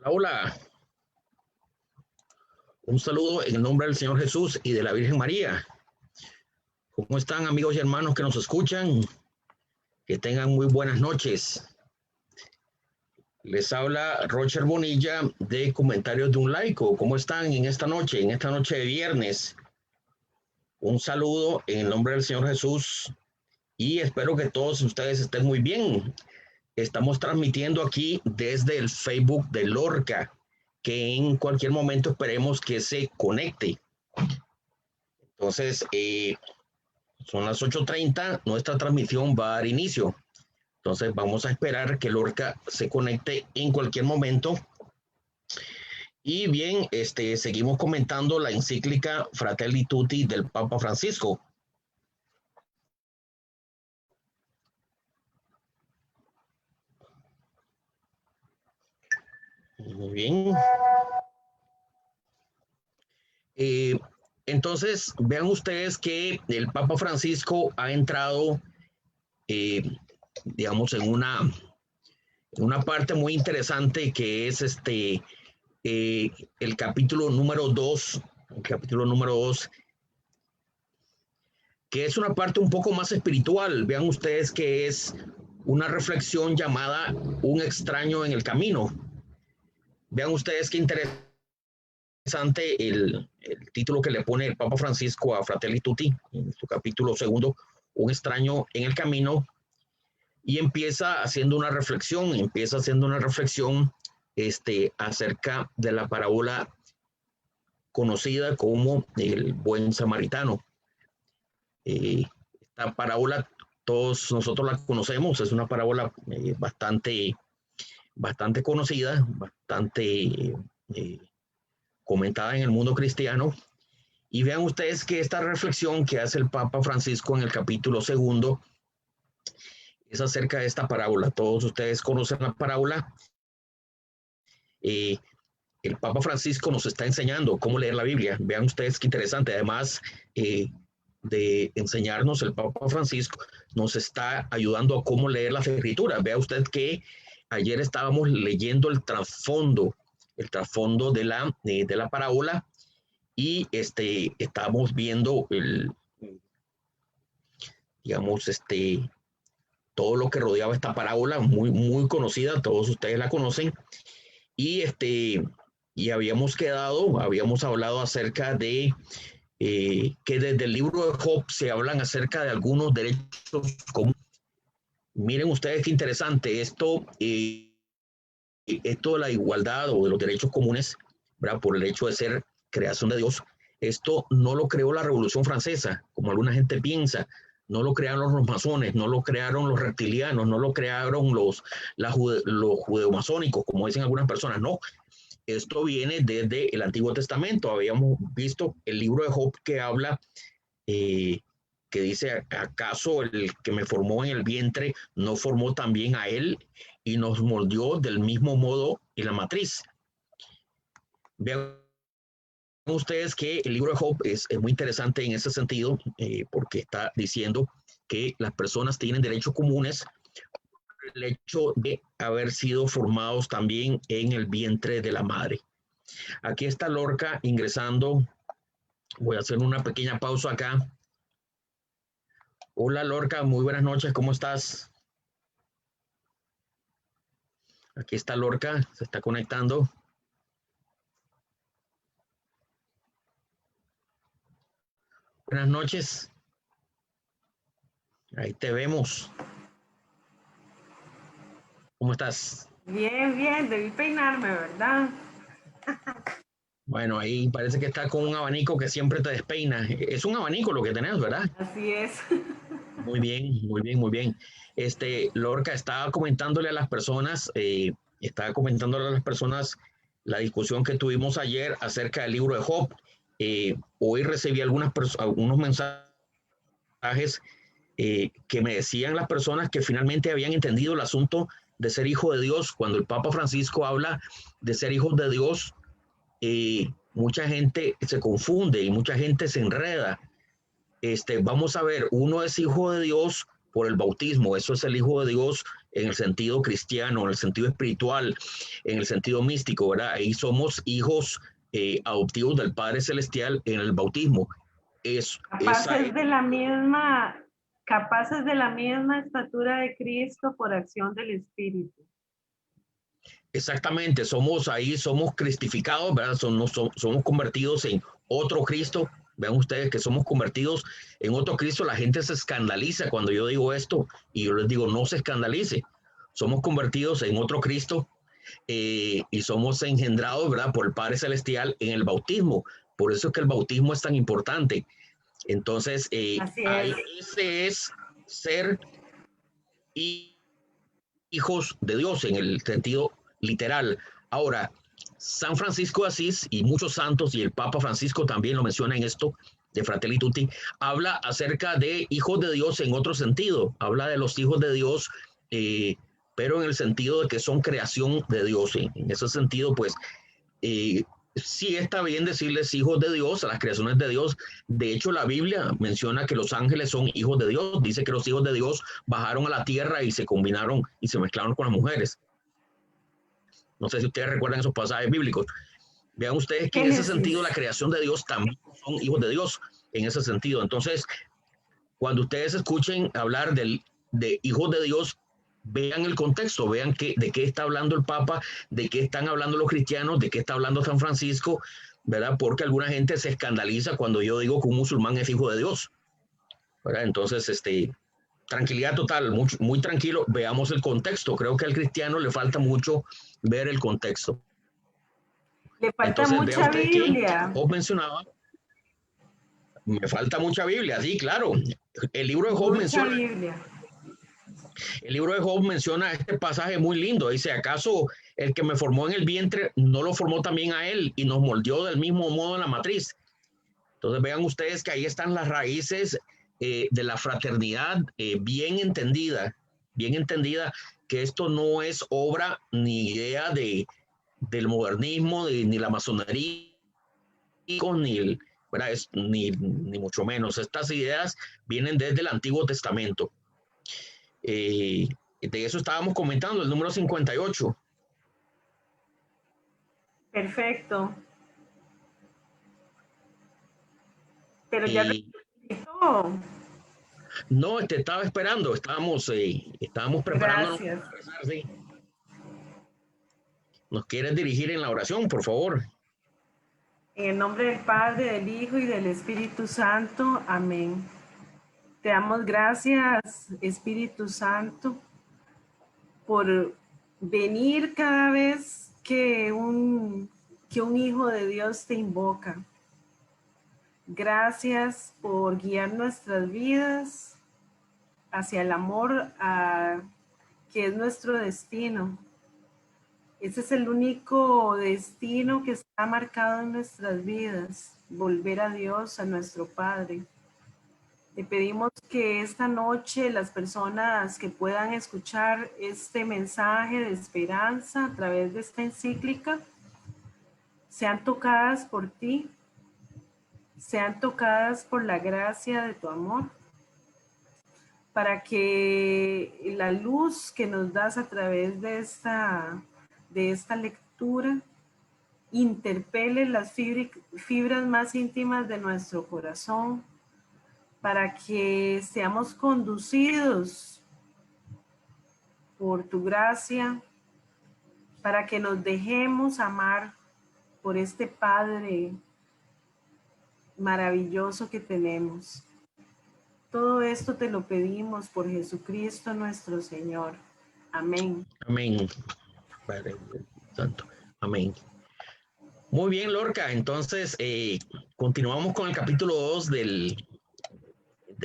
Hola, hola. Un saludo en el nombre del Señor Jesús y de la Virgen María. ¿Cómo están, amigos y hermanos que nos escuchan? Que tengan muy buenas noches. Les habla Roger Bonilla de Comentarios de un Laico. ¿Cómo están en esta noche de viernes? Un saludo en el nombre del Señor Jesús y espero que todos ustedes estén muy bien. Estamos transmitiendo aquí desde el Facebook de Lorca, que en cualquier momento esperemos que se conecte. Entonces, son las 8:30, nuestra transmisión va a dar inicio. Entonces vamos a esperar que Lorca se conecte en cualquier momento. Y bien, seguimos comentando la encíclica Fratelli Tutti del Papa Francisco. Muy bien. Entonces, vean ustedes que el Papa Francisco ha entrado, digamos, en una parte muy interesante que es el capítulo número 2, que es una parte un poco más espiritual. Vean ustedes que es una reflexión llamada Un extraño en el camino. Vean ustedes qué interesante el título que le pone el Papa Francisco a Fratelli Tutti, en su capítulo 2, Un extraño en el camino, y empieza haciendo una reflexión acerca de la parábola conocida como el buen samaritano. Esta parábola todos nosotros la conocemos, es una parábola bastante conocida, bastante comentada en el mundo cristiano. Y vean ustedes que esta reflexión que hace el Papa Francisco en el capítulo 2 es acerca de esta parábola. Todos ustedes conocen la parábola. El Papa Francisco nos está enseñando cómo leer la Biblia. Vean ustedes qué interesante. Además de enseñarnos, el Papa Francisco nos está ayudando a cómo leer las escrituras. Vea usted que ayer estábamos leyendo el trasfondo de la parábola y estábamos viendo todo lo que rodeaba esta parábola, muy, muy conocida, todos ustedes la conocen, y habíamos hablado acerca de que desde el libro de Job se hablan acerca de algunos derechos comunes. Miren ustedes qué interesante esto de la igualdad o de los derechos comunes, ¿verdad? Por el hecho de ser creación de Dios. Esto no lo creó la Revolución Francesa, como alguna gente piensa. No lo crearon los masones, no lo crearon los reptilianos, no lo crearon los judeomasónicos, como dicen algunas personas. No, esto viene desde el Antiguo Testamento. Habíamos visto el libro de Job que habla, que dice, ¿acaso el que me formó en el vientre no formó también a él y nos moldeó del mismo modo en la matriz? Vean ustedes que el libro de Job es muy interesante en ese sentido, porque está diciendo que las personas tienen derechos comunes por el hecho de haber sido formados también en el vientre de la madre. Aquí está Lorca ingresando. Voy a hacer una pequeña pausa acá. Hola Lorca, muy buenas noches, ¿cómo estás? Aquí está Lorca, se está conectando. Buenas noches. Ahí te vemos. ¿Cómo estás? Bien, bien, debí peinarme, ¿verdad? Bueno, ahí parece que está con un abanico que siempre te despeina. Es un abanico lo que tenés, ¿verdad? Así es. Muy bien, muy bien, muy bien. Lorca estaba comentándole a las personas, la discusión que tuvimos ayer acerca del libro de Job. Hoy recibí algunos mensajes que me decían las personas que finalmente habían entendido el asunto de ser hijo de Dios. Cuando el Papa Francisco habla de ser hijos de Dios, mucha gente se confunde y mucha gente se enreda. Vamos a ver, uno es hijo de Dios por el bautismo, eso es el hijo de Dios en el sentido cristiano, en el sentido espiritual, en el sentido místico, ¿verdad? Ahí somos hijos adoptivos del Padre Celestial en el bautismo. Capaces de la misma estatura de Cristo por acción del Espíritu. Exactamente, somos cristificados, ¿verdad? Somos convertidos en otro Cristo. Vean ustedes que somos convertidos en otro Cristo. La gente se escandaliza cuando yo digo esto y yo les digo, no se escandalice. Somos convertidos en otro Cristo y somos engendrados, ¿verdad? Por el Padre Celestial en el bautismo. Por eso es que el bautismo es tan importante. Entonces, ese es ser hijos de Dios en el sentido literal. Ahora, San Francisco de Asís y muchos santos, y el Papa Francisco también lo menciona en esto de Fratelli Tutti, habla acerca de hijos de Dios en otro sentido. Habla de los hijos de Dios, pero en el sentido de que son creación de Dios. En ese sentido, pues, sí está bien decirles hijos de Dios a las creaciones de Dios. De hecho, la Biblia menciona que los ángeles son hijos de Dios. Dice que los hijos de Dios bajaron a la tierra y se combinaron y se mezclaron con las mujeres. No sé si ustedes recuerdan esos pasajes bíblicos. Vean ustedes que en ese sentido la creación de Dios también son hijos de Dios, en ese sentido. Entonces, cuando ustedes escuchen hablar de hijos de Dios, vean el contexto, vean de qué está hablando el Papa, de qué están hablando los cristianos, de qué está hablando San Francisco, ¿verdad? Porque alguna gente se escandaliza cuando yo digo que un musulmán es hijo de Dios, ¿verdad? Entonces, tranquilidad total, muy tranquilo, veamos el contexto. Creo que al cristiano le falta mucho ver el contexto. Le falta mucha Biblia. Job mencionaba, me falta mucha Biblia, sí, claro. El libro de Job menciona. Biblia. El libro de Job menciona este pasaje muy lindo. Dice, ¿acaso el que me formó en el vientre no lo formó también a él y nos moldeó del mismo modo en la matriz? Entonces vean ustedes que ahí están las raíces de la fraternidad bien entendida, que esto no es obra ni idea del modernismo, ni la masonería, ni mucho menos. Estas ideas vienen desde el Antiguo Testamento. De eso estábamos comentando, el número 58. Perfecto. Pero ya no, te estaba esperando, estábamos preparándonos. Gracias. Para empezar, sí. ¿Nos quieres dirigir en la oración, por favor? En el nombre del Padre, del Hijo y del Espíritu Santo. Amén. Te damos gracias, Espíritu Santo, por venir cada vez que un hijo de Dios te invoca. Gracias por guiar nuestras vidas hacia el amor que es nuestro destino. Ese es el único destino que está marcado en nuestras vidas, volver a Dios, a nuestro Padre. Te pedimos que esta noche las personas que puedan escuchar este mensaje de esperanza a través de esta encíclica sean tocadas por ti, sean tocadas por la gracia de tu amor, para que la luz que nos das a través de esta lectura interpele las fibras más íntimas de nuestro corazón, para que seamos conducidos por tu gracia, para que nos dejemos amar por este Padre maravilloso que tenemos. Todo esto te lo pedimos por Jesucristo nuestro Señor. Amén. Amén. Padre Santo. Amén. Muy bien, Lorca. Entonces, continuamos con el capítulo 2 de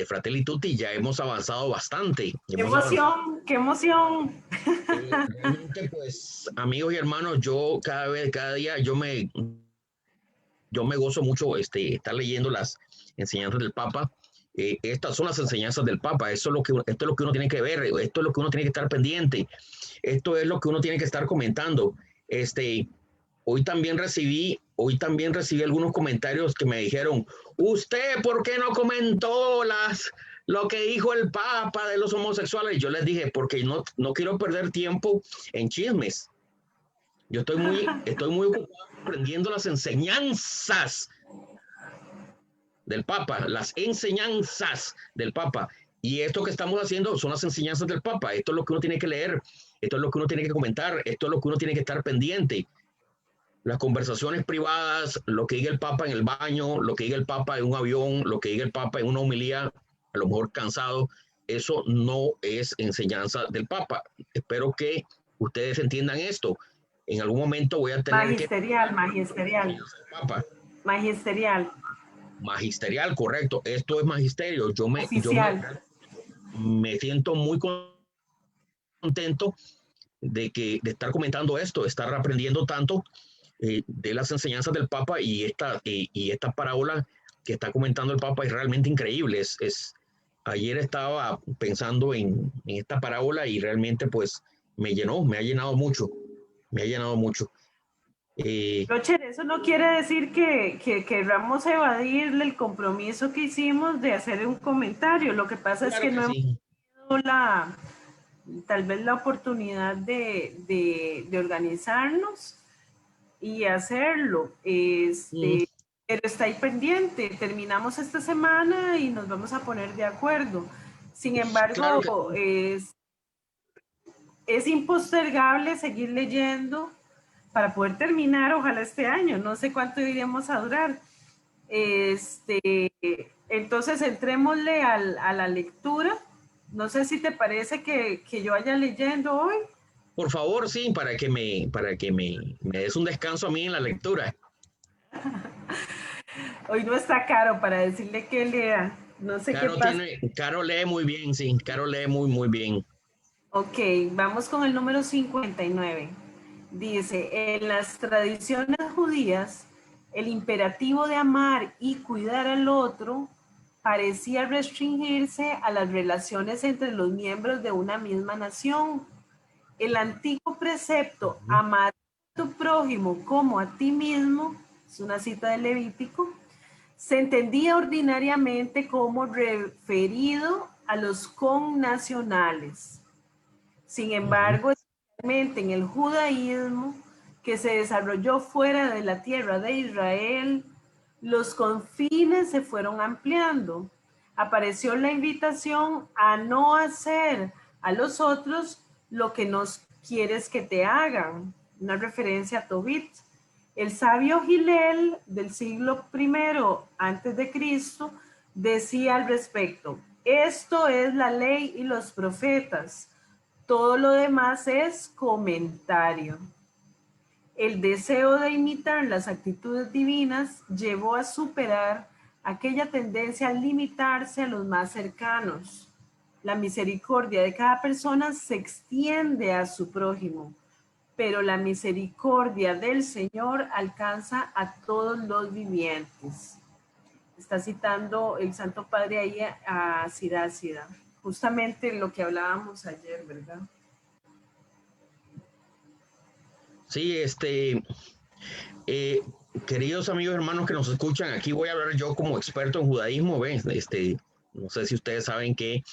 Fratelli Tutti. Ya hemos avanzado bastante. ¡Qué emoción! ¡Qué emoción! Realmente, pues, amigos y hermanos, yo cada día, yo me gozo mucho estar leyendo las enseñanzas del Papa. Estas son las enseñanzas del Papa. Esto es lo que uno tiene que ver. Esto es lo que uno tiene que estar pendiente. Esto es lo que uno tiene que estar comentando. Hoy también recibí algunos comentarios que me dijeron, ¿usted por qué no comentó lo que dijo el Papa de los homosexuales. Yo les dije, porque no quiero perder tiempo en chismes. Yo estoy muy ocupado aprendiendo las enseñanzas del Papa, las enseñanzas del Papa. Y esto que estamos haciendo son las enseñanzas del Papa. Esto es lo que uno tiene que leer, esto es lo que uno tiene que comentar, esto es lo que uno tiene que estar pendiente. Las conversaciones privadas, lo que diga el Papa en el baño, lo que diga el Papa en un avión, lo que diga el Papa en una homilía, a lo mejor cansado, eso no es enseñanza del Papa. Espero que ustedes entiendan esto. En algún momento voy a tener magisterial. Papa. Magisterial, correcto. Esto es magisterio. Yo me siento muy contento de estar comentando esto, de estar aprendiendo tanto de las enseñanzas del Papa y esta parábola que está comentando el Papa es realmente increíble. Ayer estaba pensando en esta parábola y realmente pues me ha llenado mucho. Rocher, eso no quiere decir que queramos evadirle el compromiso que hicimos de hacer un comentario. Lo que pasa es que no hemos tenido tal vez la oportunidad de organizarnos y hacerlo. Pero está ahí pendiente. Terminamos esta semana y nos vamos a poner de acuerdo. Sin embargo, es impostergable seguir leyendo para poder terminar, ojalá este año. No sé cuánto iremos a durar. Entonces, entrémosle a la lectura. No sé si te parece que yo vaya leyendo hoy. Por favor, sí, para que me des un descanso a mí en la lectura. Hoy no está Caro para decirle que lea. No sé qué pasa. Caro lee muy bien, sí. Caro lee muy bien. Ok, vamos con el número 59. Dice, en las tradiciones judías, el imperativo de amar y cuidar al otro parecía restringirse a las relaciones entre los miembros de una misma nación. El antiguo precepto, amar a tu prójimo como a ti mismo, es una cita del Levítico, se entendía ordinariamente como referido a los connacionales. Sin embargo, especialmente en el judaísmo, que se desarrolló fuera de la tierra de Israel, los confines se fueron ampliando. Apareció la invitación a no hacer a los otros lo que no quieres que te hagan, una referencia a Tobit. El sabio Hillel del siglo I antes de Cristo decía al respecto, esto es la ley y los profetas, todo lo demás es comentario. El deseo de imitar las actitudes divinas llevó a superar aquella tendencia a limitarse a los más cercanos. La misericordia de cada persona se extiende a su prójimo, pero la misericordia del Señor alcanza a todos los vivientes. Está citando el Santo Padre ahí a Sirácida, justamente lo que hablábamos ayer, ¿verdad? Sí, queridos amigos hermanos que nos escuchan, aquí voy a hablar yo como experto en judaísmo, ¿ves? No sé si ustedes saben que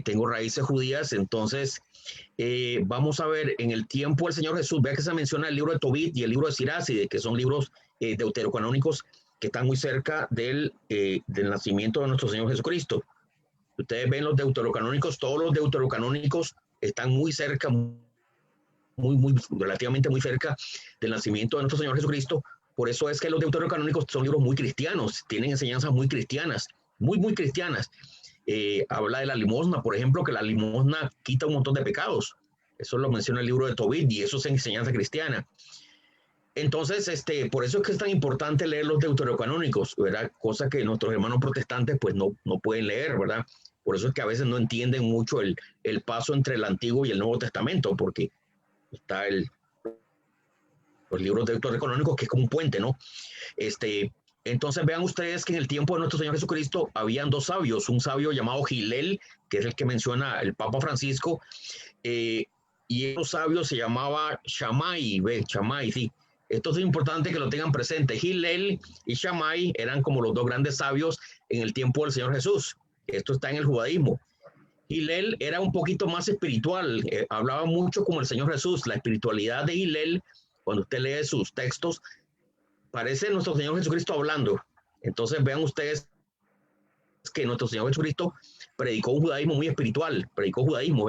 tengo raíces judías, entonces vamos a ver en el tiempo del Señor Jesús, vea que se menciona el libro de Tobit y el libro de Siracide, que son libros deuterocanónicos que están muy cerca del nacimiento de nuestro Señor Jesucristo. Ustedes ven los deuterocanónicos, todos los deuterocanónicos están muy cerca, relativamente muy cerca del nacimiento de nuestro Señor Jesucristo. Por eso es que los deuterocanónicos son libros muy cristianos, tienen enseñanzas muy cristianas, muy cristianas. Habla de la limosna, por ejemplo, que la limosna quita un montón de pecados. Eso lo menciona el libro de Tobit y eso es enseñanza cristiana. Entonces, por eso es que es tan importante leer los deuterocanónicos, ¿verdad? Cosa que nuestros hermanos protestantes pues no pueden leer, ¿verdad? Por eso es que a veces no entienden mucho el paso entre el Antiguo y el Nuevo Testamento, porque está los libros deuterocanónicos, que es como un puente, ¿no? Entonces vean ustedes que en el tiempo de nuestro Señor Jesucristo habían dos sabios, un sabio llamado Hillel, que es el que menciona el Papa Francisco, y otro sabio se llamaba Shammai, sí. Esto es importante que lo tengan presente. Hillel y Shammai eran como los dos grandes sabios en el tiempo del Señor Jesús. Esto está en el judaísmo. Hillel era un poquito más espiritual, hablaba mucho como el Señor Jesús. La espiritualidad de Hillel, cuando usted lee sus textos, parece nuestro Señor Jesucristo hablando. Entonces vean ustedes que nuestro Señor Jesucristo predicó un judaísmo muy espiritual, predicó judaísmo.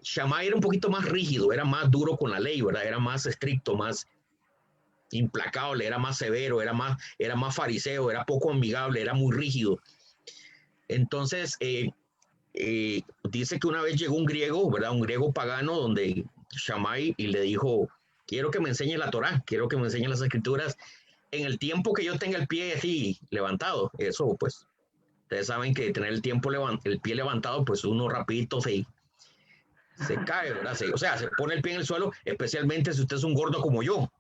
Shammai era un poquito más rígido, era más duro con la ley, ¿verdad? Era más estricto, más implacable, era más severo, era más fariseo, era poco amigable, era muy rígido. Entonces, dice que una vez llegó un griego, ¿verdad? Un griego pagano donde Shammai y le dijo, quiero que me enseñe la Torá, quiero que me enseñe las escrituras en el tiempo que yo tenga el pie así levantado. Eso pues, ustedes saben que tener el pie levantado, pues uno rapidito se cae, ¿verdad? O sea, se pone el pie en el suelo, especialmente si usted es un gordo como yo.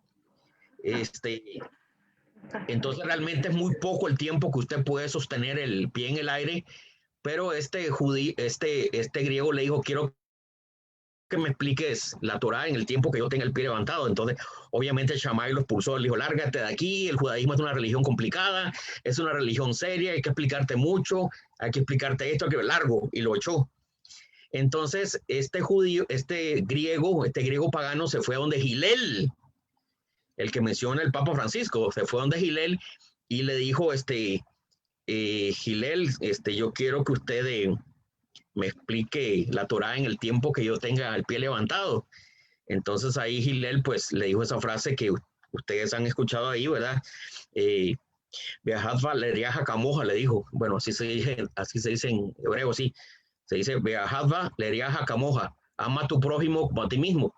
Entonces realmente es muy poco el tiempo que usted puede sostener el pie en el aire, pero este griego le dijo, quiero que me expliques la Torá en el tiempo que yo tenga el pie levantado. Entonces, obviamente Shammai lo expulsó, le dijo, lárgate de aquí, el judaísmo es una religión complicada, es una religión seria, hay que explicarte mucho, hay que explicarte esto, que largo, y lo echó. Entonces, este griego pagano se fue a donde Hillel, el que menciona el Papa Francisco, se fue a donde Hillel y le dijo, Hillel, yo quiero que usted me explique la Torá en el tiempo que yo tenga el pie levantado. Entonces ahí Hillel pues le dijo esa frase que ustedes han escuchado ahí, ¿verdad? Beahat Valeria Jakamoja le dijo, bueno, así se dice en hebreo, sí. Se dice, Beahat Valeria Jakamoja, ama a tu prójimo como a ti mismo.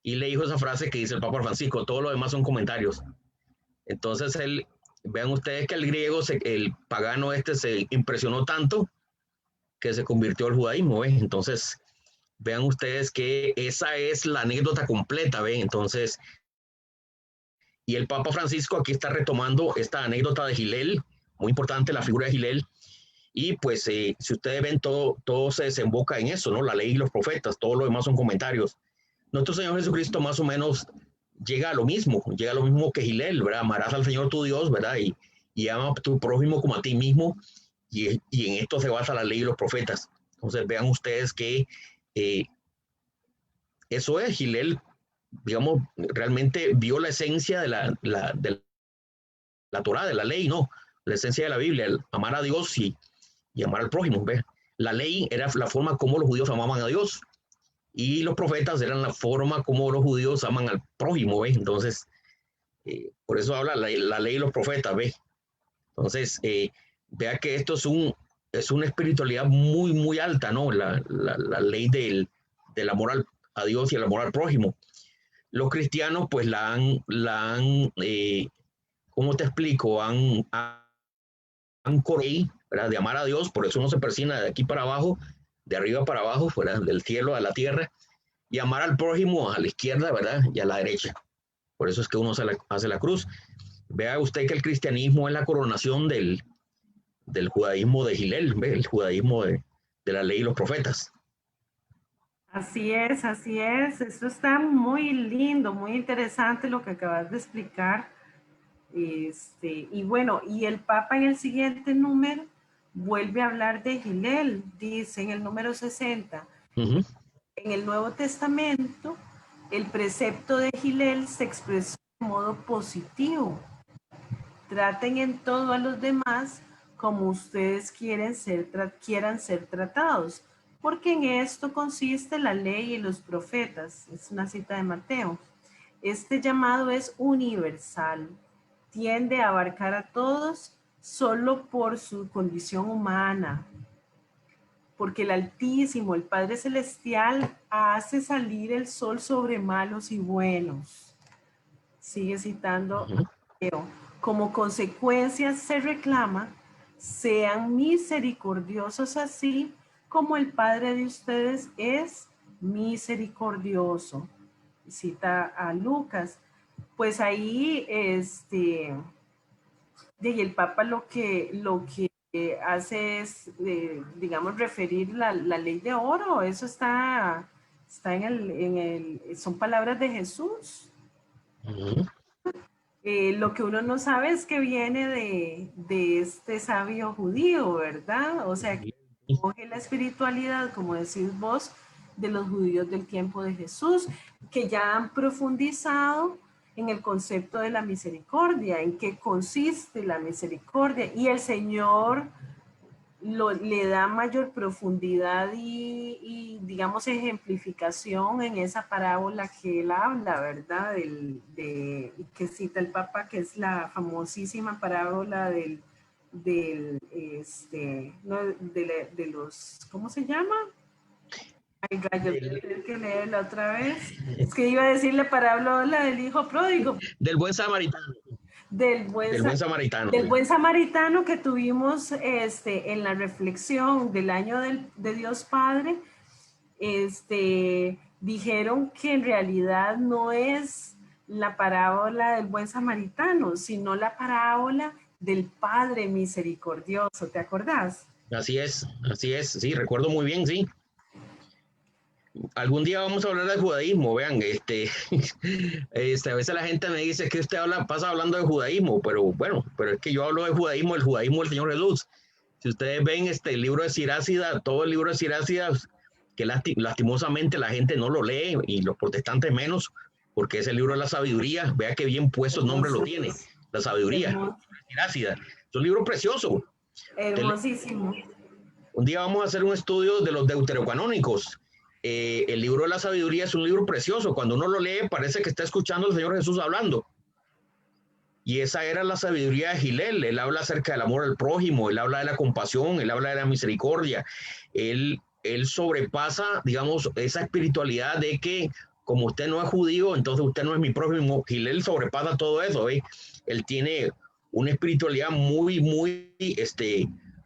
Y le dijo esa frase que dice el Papa Francisco, todo lo demás son comentarios. Entonces vean ustedes que el griego, el pagano se impresionó tanto que se convirtió al judaísmo, ¿ven? Entonces, vean ustedes que esa es la anécdota completa, ¿ven? Entonces, y el Papa Francisco aquí está retomando esta anécdota de Hillel, muy importante la figura de Hillel, y pues si ustedes ven, todo se desemboca en eso, ¿no? La ley y los profetas, todo lo demás son comentarios. Nuestro Señor Jesucristo más o menos llega a lo mismo que Hillel, ¿verdad? Amarás al Señor tu Dios, ¿verdad? Y ama a tu prójimo como a ti mismo, y en esto se basa la ley y los profetas. Entonces vean ustedes que eso es, Hillel, digamos, realmente vio la esencia de la Torá, de la ley, ¿no? La esencia de la Biblia, el amar a Dios y amar al prójimo, ¿ves? La ley era la forma como los judíos amaban a Dios y los profetas eran la forma como los judíos aman al prójimo, ¿ves? Entonces, por eso habla la ley y los profetas, ¿ves? Entonces, vea que esto es una espiritualidad muy, muy alta, ¿no? La ley del amor a Dios y el amor al prójimo. Los cristianos, pues ¿cómo te explico? Han ¿verdad? De amar a Dios, por eso uno se persina de aquí para abajo, de arriba para abajo, ¿verdad? Del cielo a la tierra, y amar al prójimo a la izquierda, ¿verdad? Y a la derecha. Por eso es que uno hace la cruz. Vea usted que el cristianismo es la coronación del judaísmo de Hillel, ¿ve? El judaísmo de la ley y los profetas. Así es, así es. Esto está muy lindo, muy interesante lo que acabas de explicar. Y bueno, y el Papa en el siguiente número vuelve a hablar de Hillel, dice en el número 60. En el Nuevo Testamento, el precepto de Hillel se expresó de modo positivo. Traten en todo a los demás como ustedes quieran ser tratados, porque en esto consiste la ley y los profetas. Es una cita de Mateo. Este llamado es universal, tiende a abarcar a todos solo por su condición humana, porque el Altísimo, el Padre Celestial, hace salir el sol sobre malos y buenos. Sigue citando a Mateo. Como consecuencia se reclama, sean misericordiosos así como el Padre de ustedes es misericordioso. Cita a Lucas. Pues ahí, y el Papa lo que hace es, digamos, referir la ley de oro. Eso está son palabras de Jesús. Lo que uno no sabe es que viene de este sabio judío, ¿verdad? O sea, que coge la espiritualidad, como decís vos, de los judíos del tiempo de Jesús, que ya han profundizado en el concepto de la misericordia, en qué consiste la misericordia. Y el Señor le da mayor profundidad digamos, ejemplificación en esa parábola que él habla, ¿verdad? Que cita el Papa, que es la famosísima parábola no, de los, ¿cómo se llama? Ay, gallo, tengo que leerla otra vez. Es que iba a decir la parábola del hijo pródigo. Del buen samaritano. Del buen samaritano. Del buen samaritano que tuvimos en la reflexión del año de Dios Padre, dijeron que en realidad no es la parábola del buen samaritano, sino la parábola del Padre misericordioso. ¿Te acordás? Así es, sí, recuerdo muy bien, sí. Algún día vamos a hablar del judaísmo, vean, a veces la gente me dice que usted pasa hablando de judaísmo, pero bueno, pero es que yo hablo de judaísmo, el judaísmo del Señor Jesús. Si ustedes ven el libro de Sirácida, todo el libro de Sirácida, que lastimosamente la gente no lo lee y los protestantes menos, porque es el libro de la sabiduría, vea qué bien puesto el nombre lo tiene, la sabiduría, Sirácida. Es un libro precioso. Hermosísimo. Un día vamos a hacer un estudio de los deuterocanónicos. El libro de la sabiduría es un libro precioso. Cuando uno lo lee parece que está escuchando al Señor Jesús hablando. Y esa era la sabiduría de Gilel. Él habla acerca del amor al prójimo, él habla de la compasión, él habla de la misericordia. Él sobrepasa, digamos, esa espiritualidad de que como usted no es judío, entonces usted no es mi prójimo. Gilel sobrepasa todo eso. Él tiene una espiritualidad muy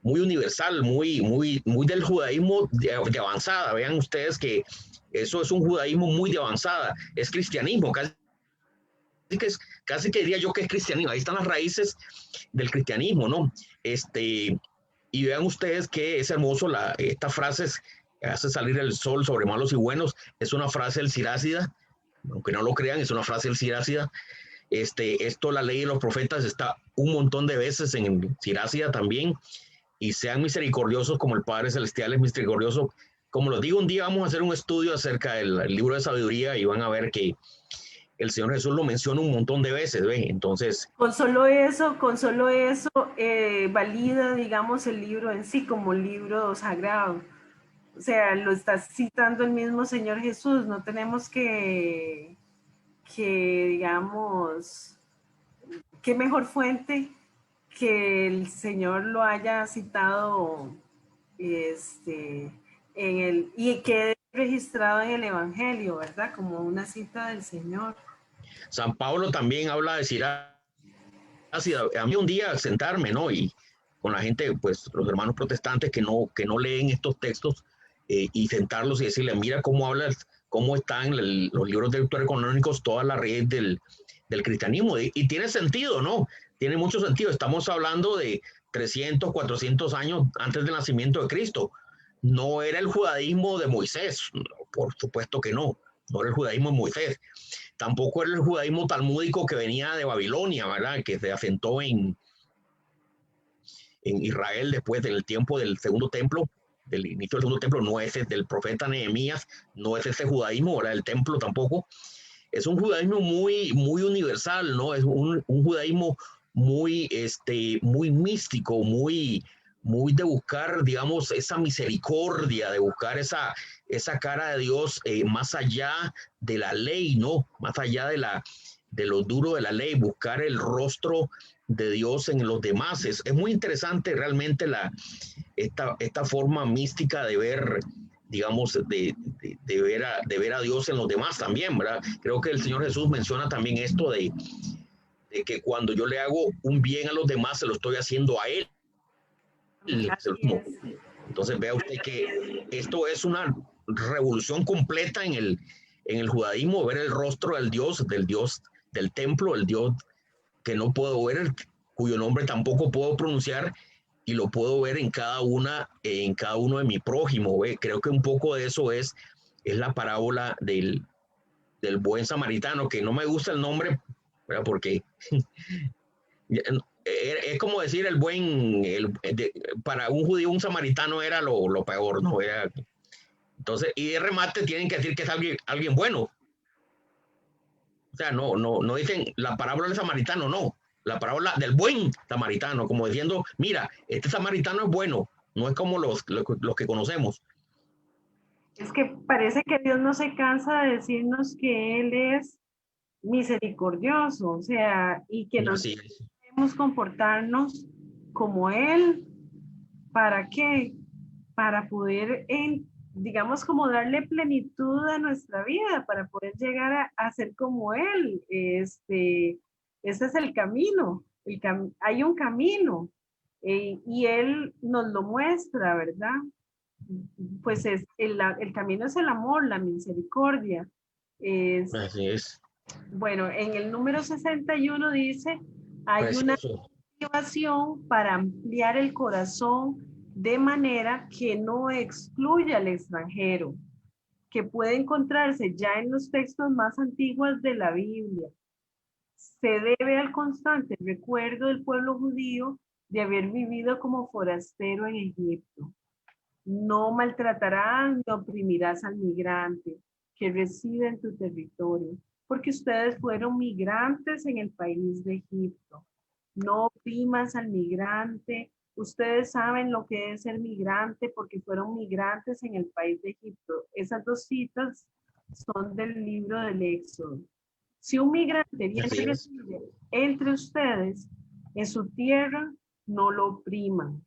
universal, muy del judaísmo de avanzada. Vean ustedes que eso es un judaísmo muy de avanzada. Es cristianismo, casi que diría yo que es cristianismo. Ahí están las raíces del cristianismo, ¿no? Y vean ustedes que es hermoso esta frase, hace salir el sol sobre malos y buenos, es una frase del Sirácida, aunque no lo crean, es una frase del Sirácida. Esto, la ley de los profetas, está un montón de veces en el Sirácida también. Y sean misericordiosos como el Padre Celestial es misericordioso. Como les digo, un día vamos a hacer un estudio acerca del libro de sabiduría y van a ver que el Señor Jesús lo menciona un montón de veces, ¿ve? Entonces... Con solo eso, valida, digamos, el libro en sí como libro sagrado. O sea, lo está citando el mismo Señor Jesús. No tenemos que digamos, qué mejor fuente que el Señor lo haya citado y quede registrado en el Evangelio, ¿verdad? Como una cita del Señor. San Pablo también habla de Sirácida. A mí un día sentarme, ¿no? Y con la gente, pues los hermanos protestantes que no leen estos textos y sentarlos y decirles, mira cómo hablas, cómo están los libros deuterocanónicos, toda la red del cristianismo. Y tiene sentido, ¿no? Tiene mucho sentido. Estamos hablando de 300, 400 años antes del nacimiento de Cristo. No era el judaísmo de Moisés, por supuesto que no. No era el judaísmo de Moisés. Tampoco era el judaísmo talmúdico que venía de Babilonia, ¿verdad? Que se asentó en Israel después del tiempo del segundo templo, del inicio del segundo templo. No es el del profeta Nehemías, no es ese judaísmo, ¿verdad? El templo tampoco. Es un judaísmo muy universal, ¿no? Es un judaísmo muy místico, muy de buscar, digamos, esa misericordia, de buscar esa cara de Dios más allá de la ley, ¿no? Más allá de lo duro de la ley, buscar el rostro de Dios en los demás. Es muy interesante realmente esta forma mística de ver, digamos, de ver a Dios en los demás también, ¿verdad? Creo que el Señor Jesús menciona también esto de que cuando yo le hago un bien a los demás, se lo estoy haciendo a Él. Entonces vea usted que esto es una revolución completa en el judaísmo, ver el rostro del Dios del templo, el Dios que no puedo ver, cuyo nombre tampoco puedo pronunciar, y lo puedo ver en cada uno de mi prójimo. ¿Ve? Creo que un poco de eso es la parábola del buen samaritano, que no me gusta el nombre ¿verdad? Porque es como decir para un judío, un samaritano era lo peor, ¿no? Entonces, y de remate tienen que decir que es alguien bueno. O sea, no dicen la parábola del samaritano, no. La parábola del buen samaritano, como diciendo, mira, este samaritano es bueno, no es como los que conocemos. Es que parece que Dios no se cansa de decirnos que Él es misericordioso, o sea, y que nos Así es. debemos comportarnos como Él. ¿Para qué? Para poder, digamos, como darle plenitud a nuestra vida, para poder llegar a ser como Él. Ese es el camino. Hay un camino y Él nos lo muestra, ¿verdad? Pues el camino es el amor, la misericordia. Es, Así es. bueno, en el número 61 dice, hay una Precioso. motivación para ampliar el corazón de manera que no excluya al extranjero, que puede encontrarse ya en los textos más antiguos de la Biblia. Se debe al constante recuerdo del pueblo judío de haber vivido como forastero en Egipto. No maltratarás ni oprimirás al migrante que reside en tu territorio, porque ustedes fueron migrantes en el país de Egipto. No oprimas al migrante. Ustedes saben lo que es ser migrante porque fueron migrantes en el país de Egipto. Esas dos citas son del libro del Éxodo. Si un migrante viene Así es. entre ustedes en su tierra, no lo opriman.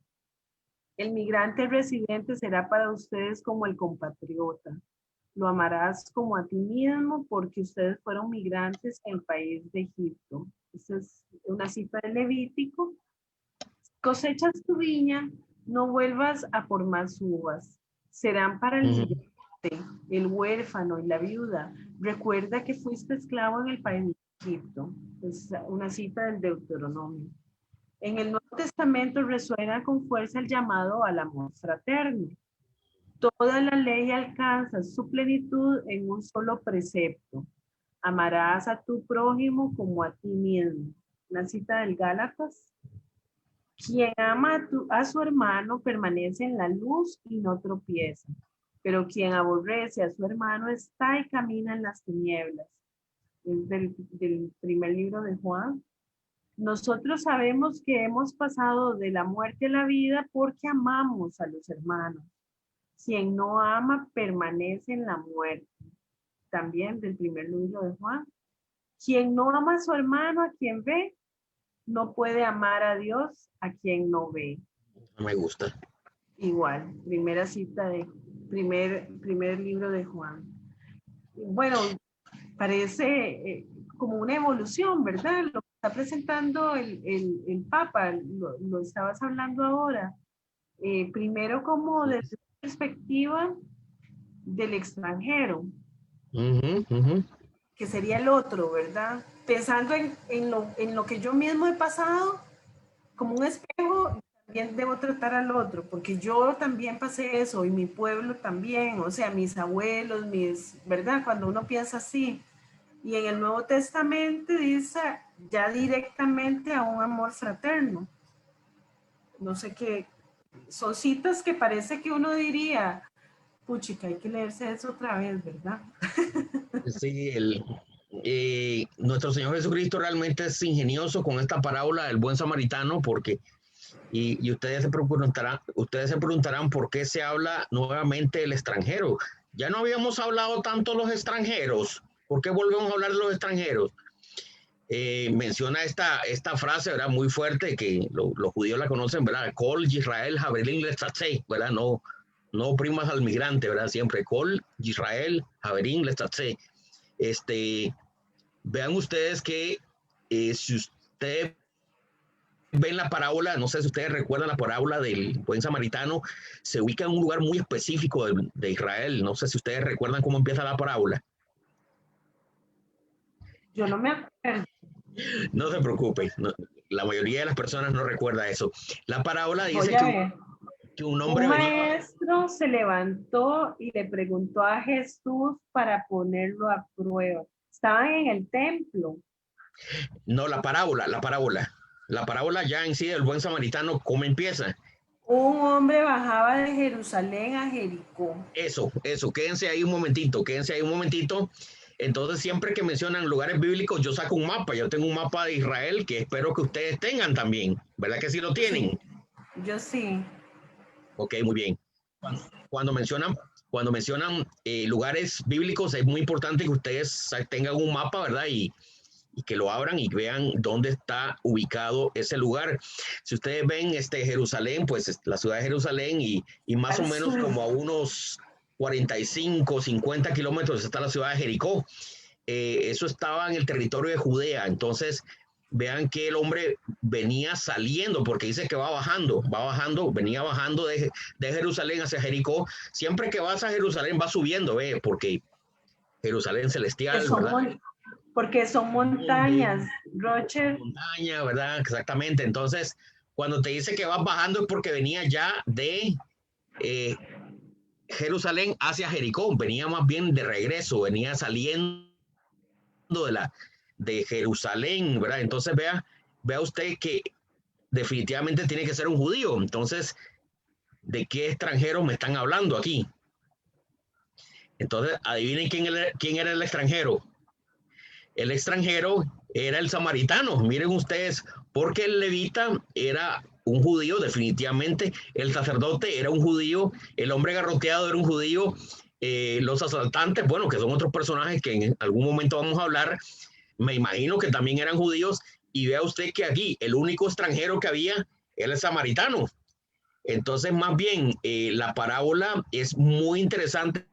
El migrante residente será para ustedes como el compatriota. Lo amarás como a ti mismo porque ustedes fueron migrantes en el país de Egipto. Esa es una cita de Levítico. Cosechas tu viña, no vuelvas a por más uvas. Serán para el migrante, el huérfano y la viuda. Recuerda que fuiste esclavo en el país de Egipto. Es una cita del Deuteronomio. En el Nuevo Testamento resuena con fuerza el llamado al amor fraterno. Toda la ley alcanza su plenitud en un solo precepto. Amarás a tu prójimo como a ti mismo. La cita del Gálatas. Quien ama a su hermano permanece en la luz y no tropieza. Pero quien aborrece a su hermano está y camina en las tinieblas. Es del primer libro de Juan. Nosotros sabemos que hemos pasado de la muerte a la vida porque amamos a los hermanos. Quien no ama permanece en la muerte. También del primer libro de Juan. Quien no ama a su hermano, a quien ve, no puede amar a Dios, a quien no ve. Me gusta. Igual, primera cita de primer libro de Juan. Bueno, parece como una evolución, ¿verdad? Lo que está presentando el Papa, lo estabas hablando ahora. Primero como desde la perspectiva del extranjero, que sería el otro, ¿verdad? Pensando en lo que yo mismo he pasado como un espejo, también debo tratar al otro, porque yo también pasé eso y mi pueblo también, o sea, mis abuelos, ¿verdad? Cuando uno piensa así. Y en el Nuevo Testamento dice ya directamente a un amor fraterno. No sé qué, son citas que parece que uno diría, puchica, hay que leerse eso otra vez, ¿verdad? Sí, nuestro Señor Jesucristo realmente es ingenioso con esta parábola del buen samaritano, porque, y ustedes se preguntarán por qué se habla nuevamente del extranjero. Ya no habíamos hablado tanto de los extranjeros, ¿por qué volvemos a hablar de los extranjeros? Menciona esta frase, ¿verdad? Muy fuerte, que los judíos la conocen, ¿verdad? Kol Israel Haverim Lestatse, ¿verdad? No oprimas al migrante, ¿verdad? Siempre Kol Israel Haverim Lestatse. Vean ustedes que si ustedes ven la parábola, no sé si ustedes recuerdan la parábola del buen samaritano, se ubica en un lugar muy específico de Israel. No sé si ustedes recuerdan cómo empieza la parábola. Yo no me acuerdo. No se preocupe, la mayoría de las personas no recuerda eso. La parábola Voy dice a ver. que un Un hombre venía. maestro se levantó y le preguntó a Jesús para ponerlo a prueba. Estaban en el templo No, la parábola ya en sí del buen samaritano, ¿cómo empieza? Un hombre bajaba de Jerusalén a Jericó. Eso, quédense ahí un momentito. Entonces, siempre que mencionan lugares bíblicos, yo saco un mapa. Yo tengo un mapa de Israel que espero que ustedes tengan también. ¿Verdad que sí lo Sí, tienen? yo sí. Ok, muy bien. Cuando mencionan, cuando mencionan lugares bíblicos, es muy importante que ustedes tengan un mapa, ¿verdad? Y que lo abran y vean dónde está ubicado ese lugar. Si ustedes ven Jerusalén, pues la ciudad de Jerusalén y más o Al menos sur. como a unos 45, 50 kilómetros está la ciudad de Jericó. Eso estaba en el territorio de Judea. Entonces, vean que el hombre venía saliendo, porque dice que va bajando, venía bajando de Jerusalén hacia Jericó. Siempre que vas a Jerusalén, va subiendo, ve, porque Jerusalén Que celestial, son ¿verdad? porque son Monte, montañas, Roger. montaña, ¿verdad? Exactamente. Entonces, cuando te dice que vas bajando es porque venía ya de eh, Jerusalén hacia Jericó, venía más bien de regreso, venía saliendo de Jerusalén, ¿verdad? Entonces vea usted que definitivamente tiene que ser un judío. Entonces, ¿de qué extranjeros me están hablando aquí? Entonces, adivinen quién era el extranjero. El extranjero era el samaritano. Miren ustedes, porque el levita era un judío, definitivamente. El sacerdote era un judío. El hombre garroteado era un judío. Los asaltantes, bueno, que son otros personajes que en algún momento vamos a hablar, me imagino que también eran judíos. Y vea usted que aquí el único extranjero que había era el samaritano. Entonces, más bien, la parábola es muy interesante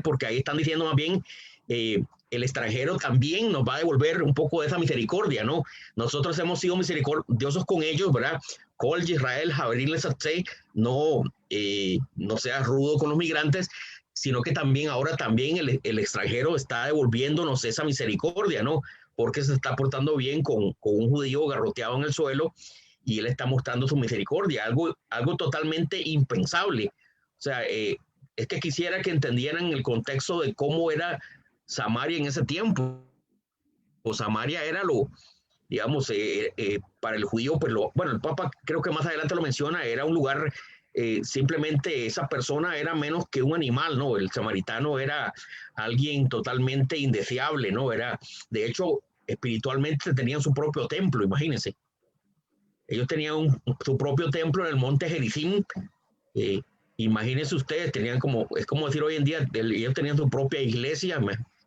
porque ahí están diciendo más bien, el extranjero también nos va a devolver un poco de esa misericordia, ¿no? Nosotros hemos sido misericordiosos con ellos, ¿verdad? Col Israel, Jabril les no, no seas rudo con los migrantes, sino que también ahora también el extranjero está devolviéndonos esa misericordia, ¿no? Porque se está portando bien con un judío garroteado en el suelo y él está mostrando su misericordia, algo totalmente impensable. O sea, es que quisiera que entendieran el contexto de cómo era Samaria en ese tiempo. O Samaria era digamos, para el judío, pues bueno, el Papa creo que más adelante lo menciona, era un lugar, simplemente esa persona era menos que un animal, ¿no? El samaritano era alguien totalmente indeseable, ¿no? De hecho, espiritualmente tenían su propio templo, imagínense. Ellos tenían su propio templo en el monte Gerizim. Eh, Imagínense ustedes, es como decir hoy en día, ellos tenían su propia iglesia.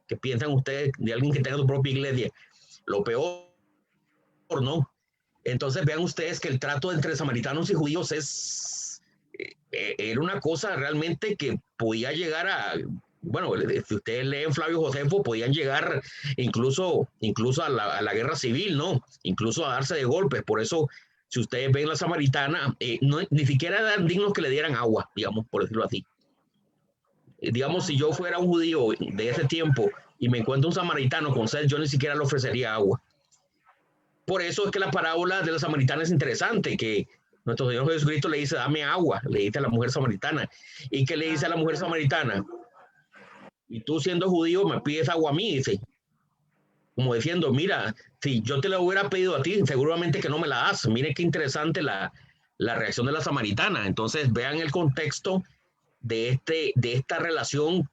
¿Qué piensan ustedes de alguien que tenga su propia iglesia? Lo peor, ¿no? Entonces vean ustedes que el trato entre samaritanos y judíos era una cosa realmente que podía llegar a, bueno, si ustedes leen Flavio Josefo, podían llegar incluso a la guerra civil, ¿no? Incluso a darse de golpes. Por eso, si ustedes ven la samaritana, no, ni siquiera eran dignos que le dieran agua, digamos, por decirlo así. Digamos, si yo fuera un judío de ese tiempo y me encuentro un samaritano con sed, yo ni siquiera le ofrecería agua. Por eso es que la parábola de la samaritana es interesante, que nuestro Señor Jesucristo le dice, dame agua, le dice a la mujer samaritana. ¿Y qué le dice a la mujer samaritana? Y tú siendo judío me pides agua a mí, dice, como diciendo, mira, si yo te la hubiera pedido a ti, seguramente que no me la das. Mire qué interesante la reacción de la samaritana. Entonces vean el contexto de esta relación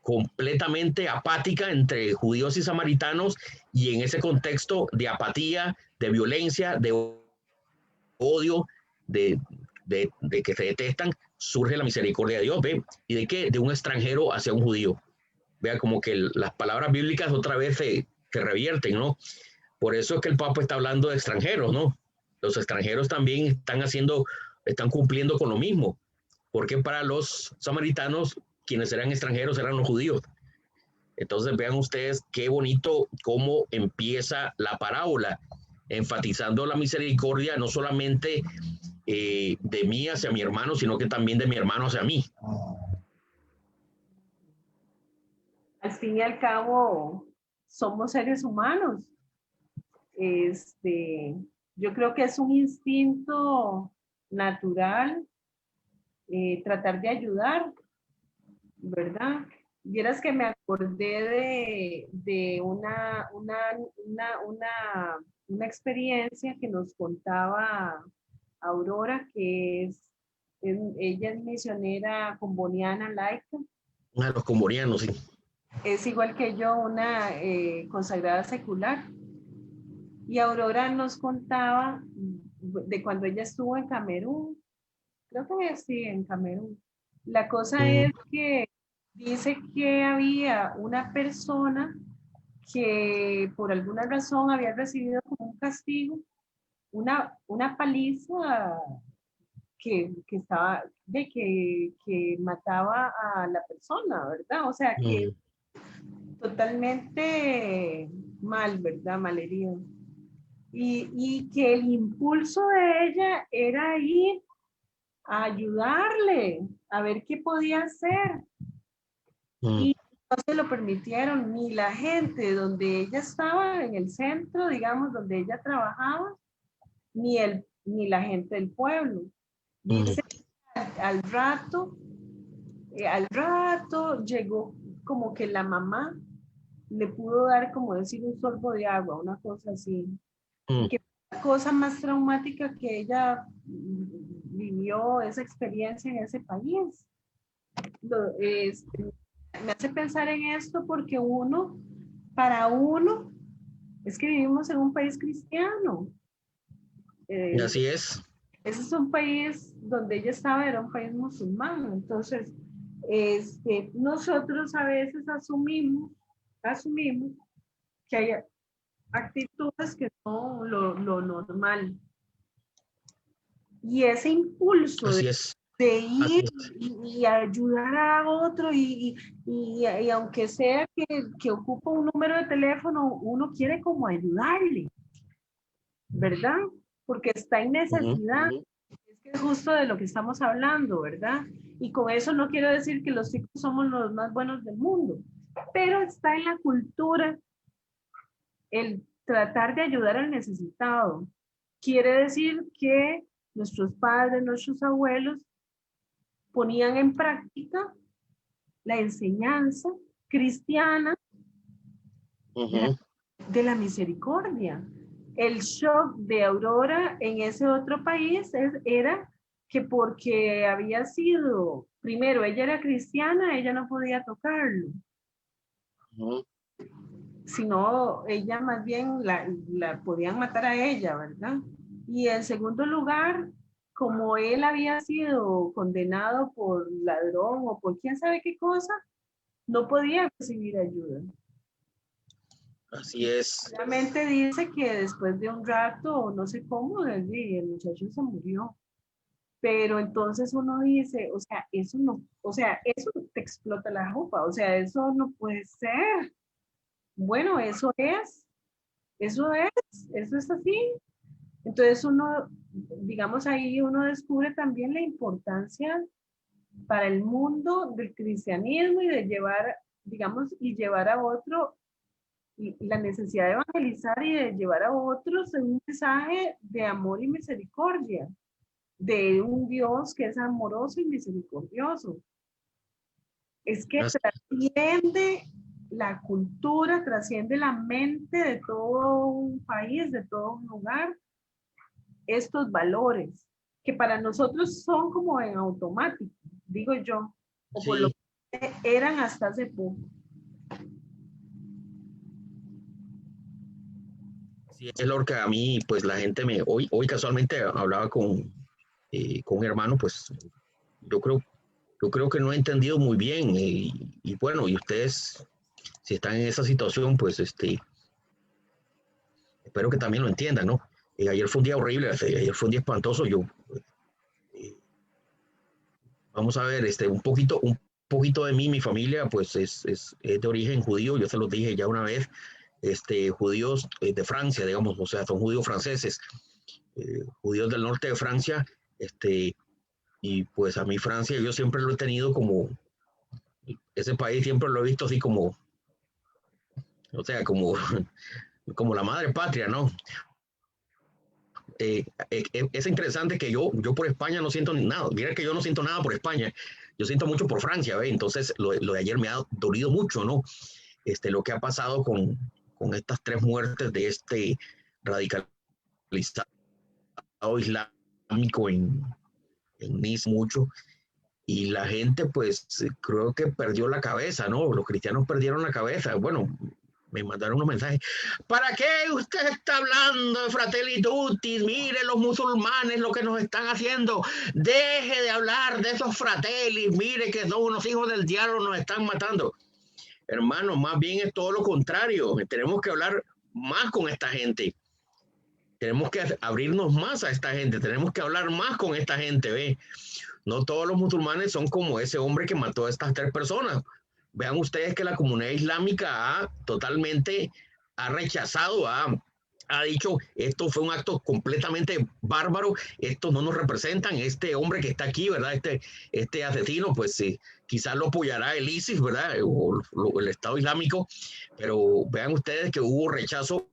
completamente apática entre judíos y samaritanos, y en ese contexto de apatía, de violencia, de odio, de, de que se detestan, surge la misericordia de Dios, ¿ve? Y de que de un extranjero hacia un judío. Vea, como que las palabras bíblicas otra vez se revierten, ¿no? Por eso es que el Papa está hablando de extranjeros, ¿no? Los extranjeros también están cumpliendo con lo mismo, porque para los samaritanos, quienes eran extranjeros eran los judíos. Entonces vean ustedes qué bonito cómo empieza la parábola, enfatizando la misericordia no solamente de mí hacia mi hermano, sino que también de mi hermano hacia mí. Al fin y al cabo, somos seres humanos. Este, yo creo que es un instinto natural tratar de ayudar, ¿verdad? Vieras que me acordé de una experiencia que nos contaba Aurora, que ella es misionera comboniana laica. A los combonianos, sí. Es igual que yo, una consagrada secular. Y Aurora nos contaba de cuando ella estuvo en Camerún, creo que sí, en Camerún. La cosa Mm, es que dice que había una persona que por alguna razón había recibido como un castigo, una paliza estaba, que mataba a la persona, ¿verdad? O sea, que mm, totalmente mal, ¿verdad? Malherido. Y que el impulso de ella era ir a ayudarle, a ver qué podía hacer. mm, Y no se lo permitieron ni la gente donde ella estaba, en el centro, digamos, donde ella trabajaba, ni la gente del pueblo. mm. Dice, al rato, al rato llegó como que la mamá le pudo dar, como decir, un sorbo de agua, una cosa así. Y Mm. que la cosa más traumática que ella vivió esa experiencia en ese país. Me hace pensar en esto porque para uno, es que vivimos en un país cristiano. Y Eh, así es. ese es un país donde ella estaba, era un país musulmán. Entonces, nosotros a veces asumimos que hay actitudes que son lo normal. Y ese impulso Así es. de Así ir es. y ayudar a otro y aunque sea que ocupa un número de teléfono, uno quiere como ayudarle, ¿verdad? Porque está en Ujú, necesidad. ujú. Es que es justo de lo que estamos hablando, ¿verdad? Y con eso no quiero decir que los chicos somos los más buenos del mundo, pero está en la cultura el tratar de ayudar al necesitado. Quiere decir que nuestros padres, nuestros abuelos ponían en práctica la enseñanza cristiana Ujú. de la misericordia. El shock de Aurora en ese otro país era que porque había sido, primero, ella era cristiana, ella no podía tocarlo, Ujú. sino ella más bien la podían matar a ella, ¿verdad? Y en segundo lugar, como él había sido condenado por ladrón o por quién sabe qué cosa, no podía recibir ayuda. Así es. Obviamente dice que después de un rato, no sé cómo, el muchacho se murió. Pero entonces uno dice, o sea, eso no, o sea, eso te explota la jupa, o sea, eso no puede ser. Bueno, eso es así. Entonces uno, digamos, ahí uno descubre también la importancia para el mundo del cristianismo y de llevar, digamos, y llevar a otro y la necesidad de evangelizar y de llevar a otros un mensaje de amor y misericordia, de un Dios que es amoroso y misericordioso. Es que Así- trasciende la cultura, trasciende la mente de todo un país, de todo un lugar, estos valores que para nosotros son como en automático, digo yo, o por lo sí, que eran hasta hace poco. sí, es lo que a mí, pues la gente hoy casualmente hablaba con un hermano, pues yo creo, yo creo que no he entendido muy bien y bueno, y ustedes, si están en esa situación, pues espero que también lo entiendan, ¿no? Ayer fue un día horrible, ayer fue un día espantoso, eh, vamos a ver, un poquito de mí, mi familia, pues es de origen judío, yo se los dije ya una vez, judíos de Francia, digamos, o sea, son judíos franceses, judíos del norte de Francia, y pues a mí Francia yo siempre lo he tenido como, ese país siempre lo he visto así como, o sea, como, como la madre patria, ¿no? es interesante que yo por España no siento nada. Mira que yo no siento nada por España. Yo siento mucho por Francia, ¿ve? Entonces lo de ayer me ha dolido mucho, ¿no? Lo que ha pasado con estas 3 muertes de este radicalizado islámico en Nice mucho. Y la gente, pues, creo que perdió la cabeza, ¿no? Los cristianos perdieron la cabeza. Bueno, me mandaron unos mensajes. ¿Para qué usted está hablando de Fratelli Tutti? Mire los musulmanes lo que nos están haciendo. Deje de hablar de esos fratellis. Mire que son unos hijos del diablo, nos están matando. Hermano, más bien es todo lo contrario. Tenemos que hablar más con esta gente. Tenemos que abrirnos más a esta gente. Tenemos que hablar más con esta gente, ¿ve? No todos los musulmanes son como ese hombre que mató a estas 3 personas. Vean ustedes que la comunidad islámica totalmente ha rechazado, ha dicho, esto fue un acto completamente bárbaro, estos no nos representan, este hombre que está aquí, ¿verdad? Este asesino, pues quizás lo apoyará el ISIS, ¿verdad? O el Estado Islámico, pero vean ustedes que hubo rechazo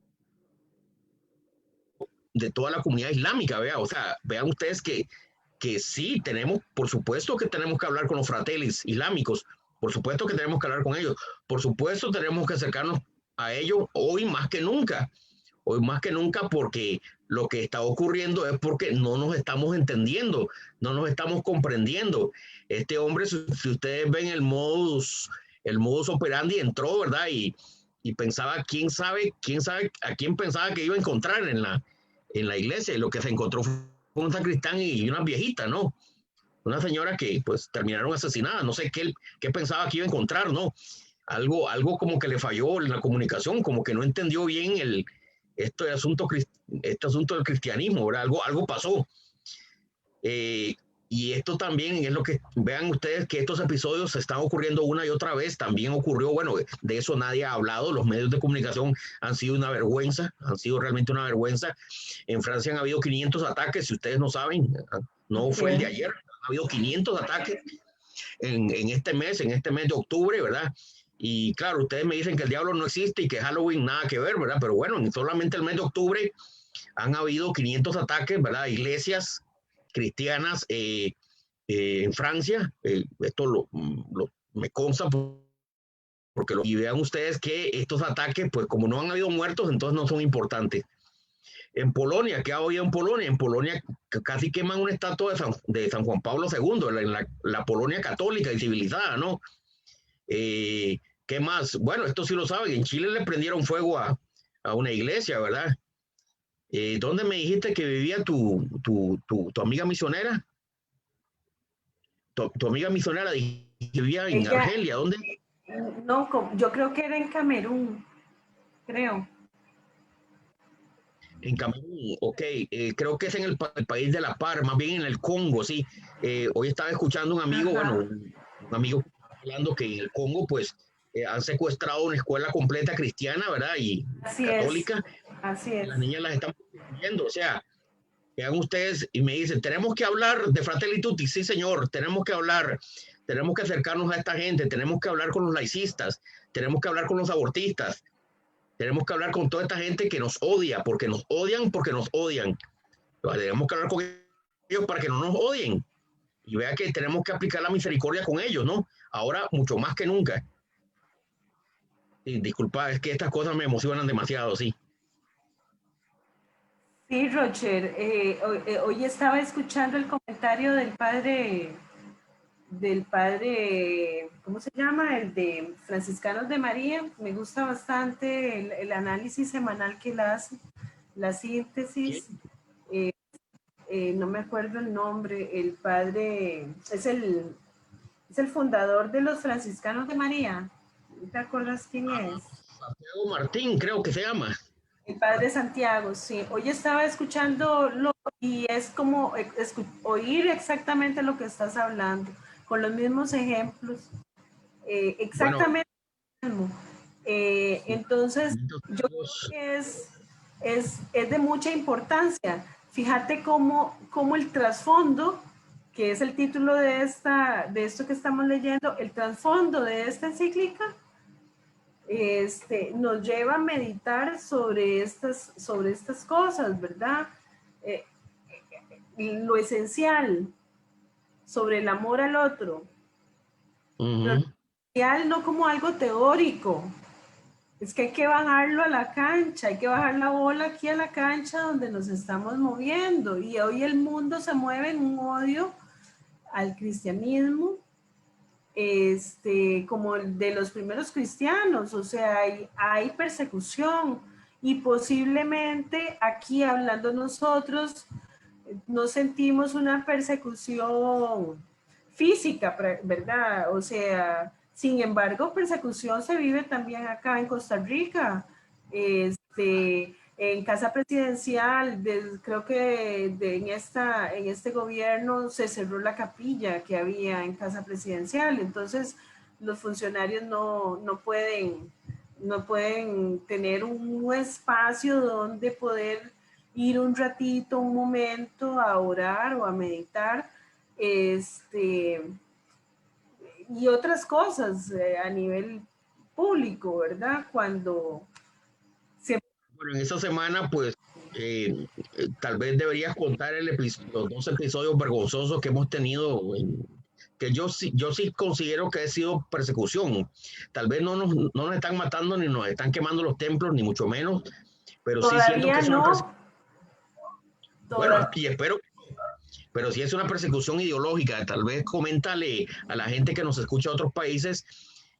de toda la comunidad islámica, ¿vea? O sea, vean ustedes que sí tenemos, por supuesto que tenemos que hablar con los fratelis islámicos, por supuesto que tenemos que hablar con ellos, por supuesto tenemos que acercarnos a ellos hoy más que nunca, porque lo que está ocurriendo es porque no nos estamos entendiendo, no nos estamos comprendiendo. Este hombre, si ustedes ven el modus operandi, entró, ¿verdad? Y pensaba, quién sabe a quién pensaba que iba a encontrar en la iglesia, y lo que se encontró fue un sacristán y una viejita, ¿no? Una señora que pues terminaron asesinada. No sé qué pensaba que iba a encontrar, ¿no? Algo como que le falló en la comunicación, como que no entendió bien este asunto del cristianismo, ¿verdad? Algo pasó. Y esto también es lo que vean ustedes, que estos episodios se están ocurriendo una y otra vez. También ocurrió, bueno, de eso nadie ha hablado. Los medios de comunicación han sido una vergüenza, han sido realmente una vergüenza. En Francia han habido 500 ataques, si ustedes no saben, no fue el de ayer, ha habido 500 ataques en este mes de octubre, ¿verdad? Y claro, ustedes me dicen que el diablo no existe y que Halloween nada que ver, ¿verdad? Pero bueno, en solamente el mes de octubre han habido 500 ataques, ¿verdad? Iglesias cristianas en Francia. Esto me consta porque y vean ustedes que estos ataques, pues como no han habido muertos, entonces no son importantes. En Polonia, ¿qué ha habido en Polonia? En Polonia casi queman una estatua de San Juan Pablo II, en la Polonia católica y civilizada, ¿no? ¿Qué más? Bueno, esto sí lo saben, en Chile le prendieron fuego a una iglesia, ¿verdad? ¿Dónde me dijiste que vivía tu amiga misionera? Tu amiga misionera vivía en Argelia, ¿dónde? No, yo creo que era en Camerún, creo. En Camerún, ok, creo que es en el país de la Par, más bien en el Congo, sí. Hoy estaba escuchando un amigo, bueno, un amigo hablando que en el Congo, pues, han secuestrado una escuela completa cristiana, ¿verdad? Y así católica. Así es. Las niñas las están protegiendo, o sea, vean ustedes, y me dicen, tenemos que hablar de Fratelli Tutti. Sí, señor, tenemos que hablar, tenemos que acercarnos a esta gente, tenemos que hablar con los laicistas, tenemos que hablar con los abortistas, tenemos que hablar con toda esta gente que nos odia, porque nos odian, tenemos que hablar con ellos para que no nos odien. Y vea que tenemos que aplicar la misericordia con ellos, ¿no? Ahora mucho más que nunca. Y disculpa, es que estas cosas me emocionan demasiado, sí. Sí, Roger, hoy estaba escuchando el comentario del padre, ¿cómo se llama? El de Franciscanos de María. Me gusta bastante el análisis semanal que él hace, la síntesis. No me acuerdo el nombre, el padre, es el fundador de los Franciscanos de María. ¿Te acuerdas quién es? Santiago Martín, creo que se llama. El padre Santiago, sí. Hoy estaba escuchándolo y es como oír exactamente lo que estás hablando, con los mismos ejemplos, exactamente lo mismo. Entonces, yo creo que es de mucha importancia. Fíjate cómo el trasfondo, que es el título de esto que estamos leyendo, el trasfondo de esta encíclica, nos lleva a meditar sobre estas cosas, ¿verdad? lo esencial sobre el amor al otro, pero lo esencial no como algo teórico, es que hay que bajarlo a la cancha, hay que bajar la bola aquí a la cancha donde nos estamos moviendo, y hoy el mundo se mueve en un odio al cristianismo, como el de los primeros cristianos, o sea, hay persecución, y posiblemente aquí hablando nosotros no sentimos una persecución física, ¿verdad? O sea, sin embargo, persecución se vive también acá en Costa Rica. En Casa Presidencial, creo que en este gobierno se cerró la capilla que había en Casa Presidencial, entonces los funcionarios no pueden tener un espacio donde poder ir un ratito, un momento a orar o a meditar, y otras cosas a nivel público, ¿verdad? Cuando Bueno, en esta semana, pues, tal vez deberías contar los 2 episodios vergonzosos que hemos tenido, que yo sí considero que ha sido persecución. Tal vez no nos están matando ni nos están quemando los templos, ni mucho menos, pero sí siento que todavía es una persecución. no, Bueno, todavía, y espero, pero si es una persecución ideológica, tal vez coméntale a la gente que nos escucha de otros países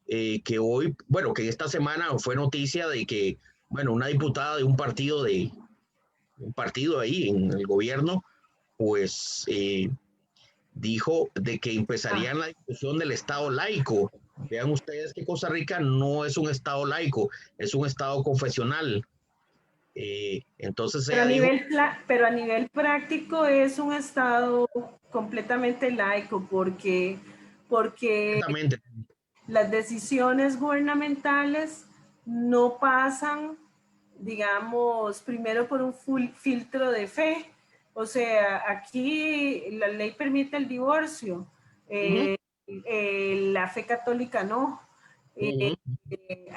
que hoy, bueno, que esta semana fue noticia de que, bueno, una diputada de un partido ahí en el gobierno, pues dijo de que empezarían la discusión del Estado laico. Vean ustedes que Costa Rica no es un Estado laico, es un Estado confesional. Entonces ella dijo, pero a nivel práctico es un estado completamente laico porque exactamente, las decisiones gubernamentales no pasan, digamos, primero por un filtro de fe. O sea, aquí la ley permite el divorcio, uh-huh, la fe católica no. uh-huh,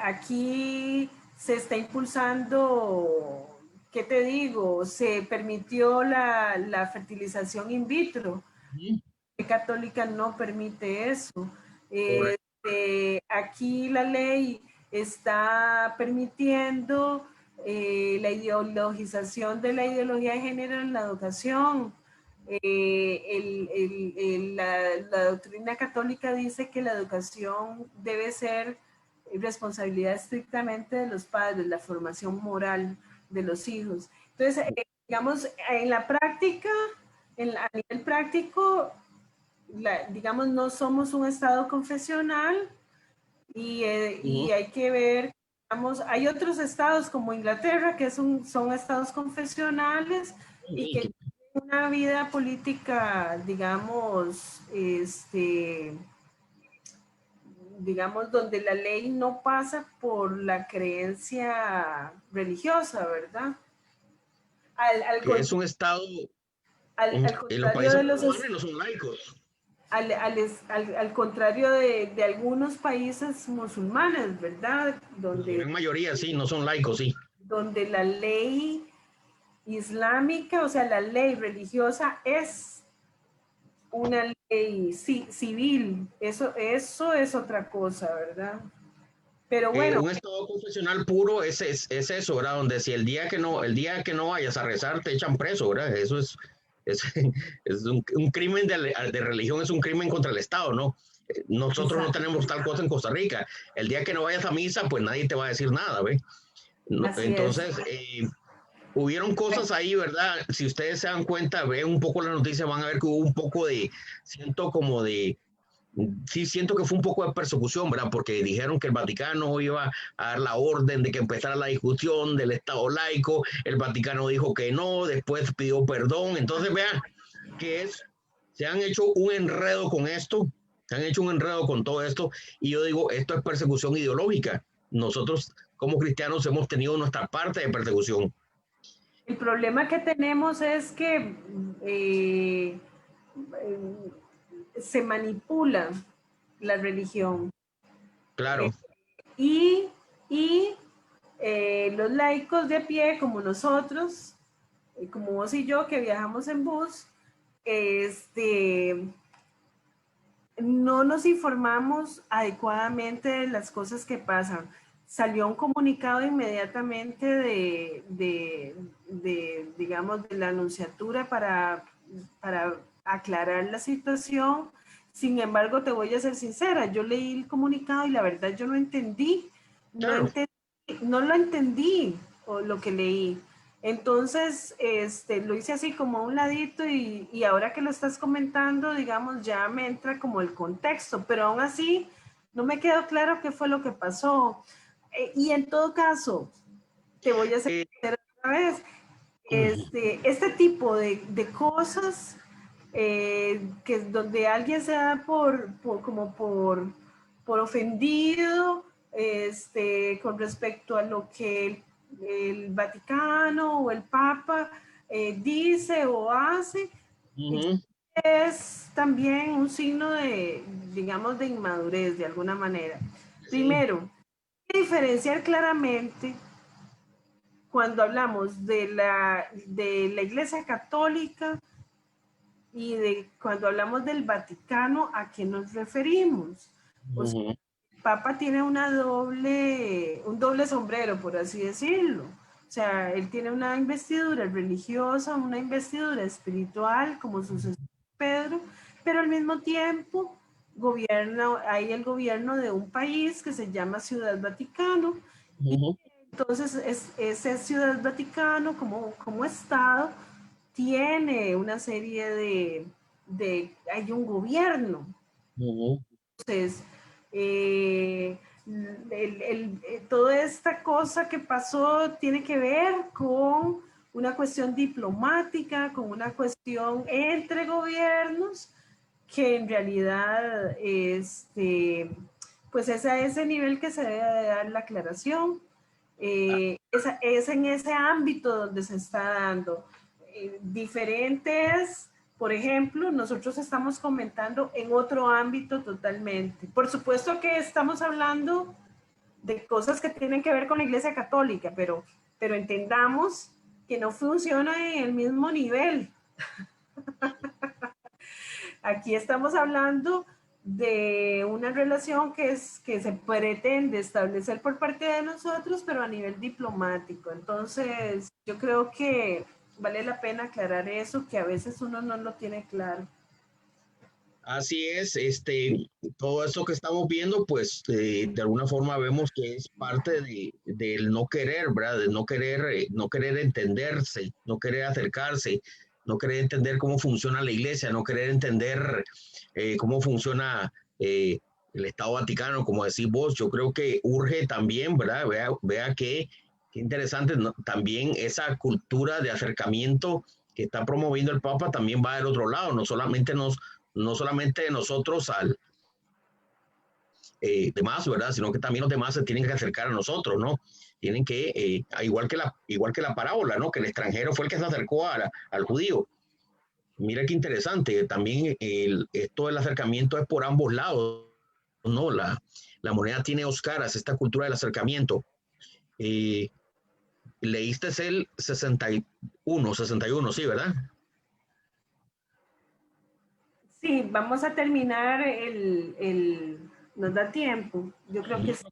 Aquí se está impulsando, ¿qué te digo? Se permitió la fertilización in vitro. uh-huh, La católica no permite eso. correcto. Aquí la ley está permitiendo la ideologización de la ideología de género en la educación. La doctrina católica dice que la educación debe ser responsabilidad estrictamente de los padres, la formación moral de los hijos. Entonces, digamos, en la práctica, a nivel práctico, digamos, no somos un estado confesional y Uh-huh. hay que ver, digamos, hay otros estados como Inglaterra que son estados confesionales y que tienen una vida política, digamos, donde la ley no pasa por la creencia religiosa, ¿verdad? Al, al, Que es un Estado, al en los contrario países de los musulmanes no son laicos. al contrario de algunos países musulmanes, ¿verdad? La gran mayoría sí, no son laicos, sí. Donde la ley islámica, o sea, la ley religiosa es una ley civil. Eso es otra cosa, ¿verdad? Pero bueno, Un estado confesional puro es eso, ¿verdad? Donde si el día que no vayas a rezar te echan preso, ¿verdad? Eso es, es un crimen de religión, es un crimen contra el Estado, ¿no? Nosotros no exacto, tenemos tal cosa en Costa Rica. El día que no vayas a misa, pues nadie te va a decir nada, ¿ve? No, así es. entonces, hubieron cosas ahí, ¿verdad? Si ustedes se dan cuenta, ven un poco la noticia, van a ver que hubo un poco siento como sí siento que fue un poco de persecución, ¿verdad? Porque dijeron que el Vaticano iba a dar la orden de que empezara la discusión del Estado laico, el Vaticano dijo que no, después pidió perdón, entonces vean se han hecho un enredo con esto, se han hecho un enredo con todo esto, y yo digo, esto es persecución ideológica. Nosotros como cristianos hemos tenido nuestra parte de persecución. El problema que tenemos es que eh, se manipula la religión. Claro, Y, y los laicos de a pie, como nosotros, como vos y yo, que viajamos en bus, no nos informamos adecuadamente de las cosas que pasan. Salió un comunicado inmediatamente digamos, de la Nunciatura para aclarar la situación. Sin embargo, te voy a ser sincera, yo leí el comunicado y la verdad yo no entendí, Claro. no lo entendí o lo que leí. Entonces, lo hice así como a un ladito y ahora que lo estás comentando, digamos, ya me entra como el contexto, pero aún así no me quedó claro qué fue lo que pasó. Y en todo caso, te voy a hacer otra vez, este tipo de cosas que donde alguien se da por ofendido con respecto a lo que el Vaticano o el Papa dice o hace, Ujú. es también un signo de, digamos, de inmadurez de alguna manera. Sí. Primero, hay que diferenciar claramente cuando hablamos de la Iglesia Católica y de cuando hablamos del Vaticano, ¿a qué nos referimos? O sea, Ujú. el Papa tiene un doble sombrero, por así decirlo. O sea, él tiene una investidura religiosa, una investidura espiritual, como sucedió Pedro, pero al mismo tiempo hay el gobierno de un país que se llama Ciudad Vaticano. Y Ujú. entonces ese Ciudad Vaticano como Estado tiene una serie hay un gobierno. Ujú. Entonces, toda esta cosa que pasó tiene que ver con una cuestión diplomática, con una cuestión entre gobiernos, que en realidad, pues es a ese nivel que se debe de dar la aclaración. Es en ese ámbito donde se está dando. Diferentes, por ejemplo, nosotros estamos comentando en otro ámbito totalmente. Por supuesto que estamos hablando de cosas que tienen que ver con la Iglesia Católica, pero entendamos que no funciona en el mismo nivel. Aquí estamos hablando de una relación que se pretende establecer por parte de nosotros, pero a nivel diplomático. Entonces, yo creo que vale la pena aclarar eso, que a veces uno no lo tiene claro. Así es, todo esto que estamos viendo, pues de alguna forma vemos que es parte del no querer, ¿verdad? De no querer entenderse, no querer acercarse, no querer entender cómo funciona la iglesia, no querer entender cómo funciona el Estado Vaticano, como decís vos. Yo creo que urge también, ¿verdad? Vea qué interesante, ¿no? También esa cultura de acercamiento que está promoviendo el Papa también va del otro lado, no solamente nosotros al demás, ¿verdad? Sino que también los demás se tienen que acercar a nosotros, ¿no? Tienen que, igual que la parábola, ¿no? Que el extranjero fue el que se acercó al judío. Mira qué interesante, también esto del acercamiento es por ambos lados, ¿no? La moneda tiene dos caras, esta cultura del acercamiento. Eh, leíste el 61, sí, ¿verdad? Sí, vamos a terminar nos da tiempo. Yo creo que sí.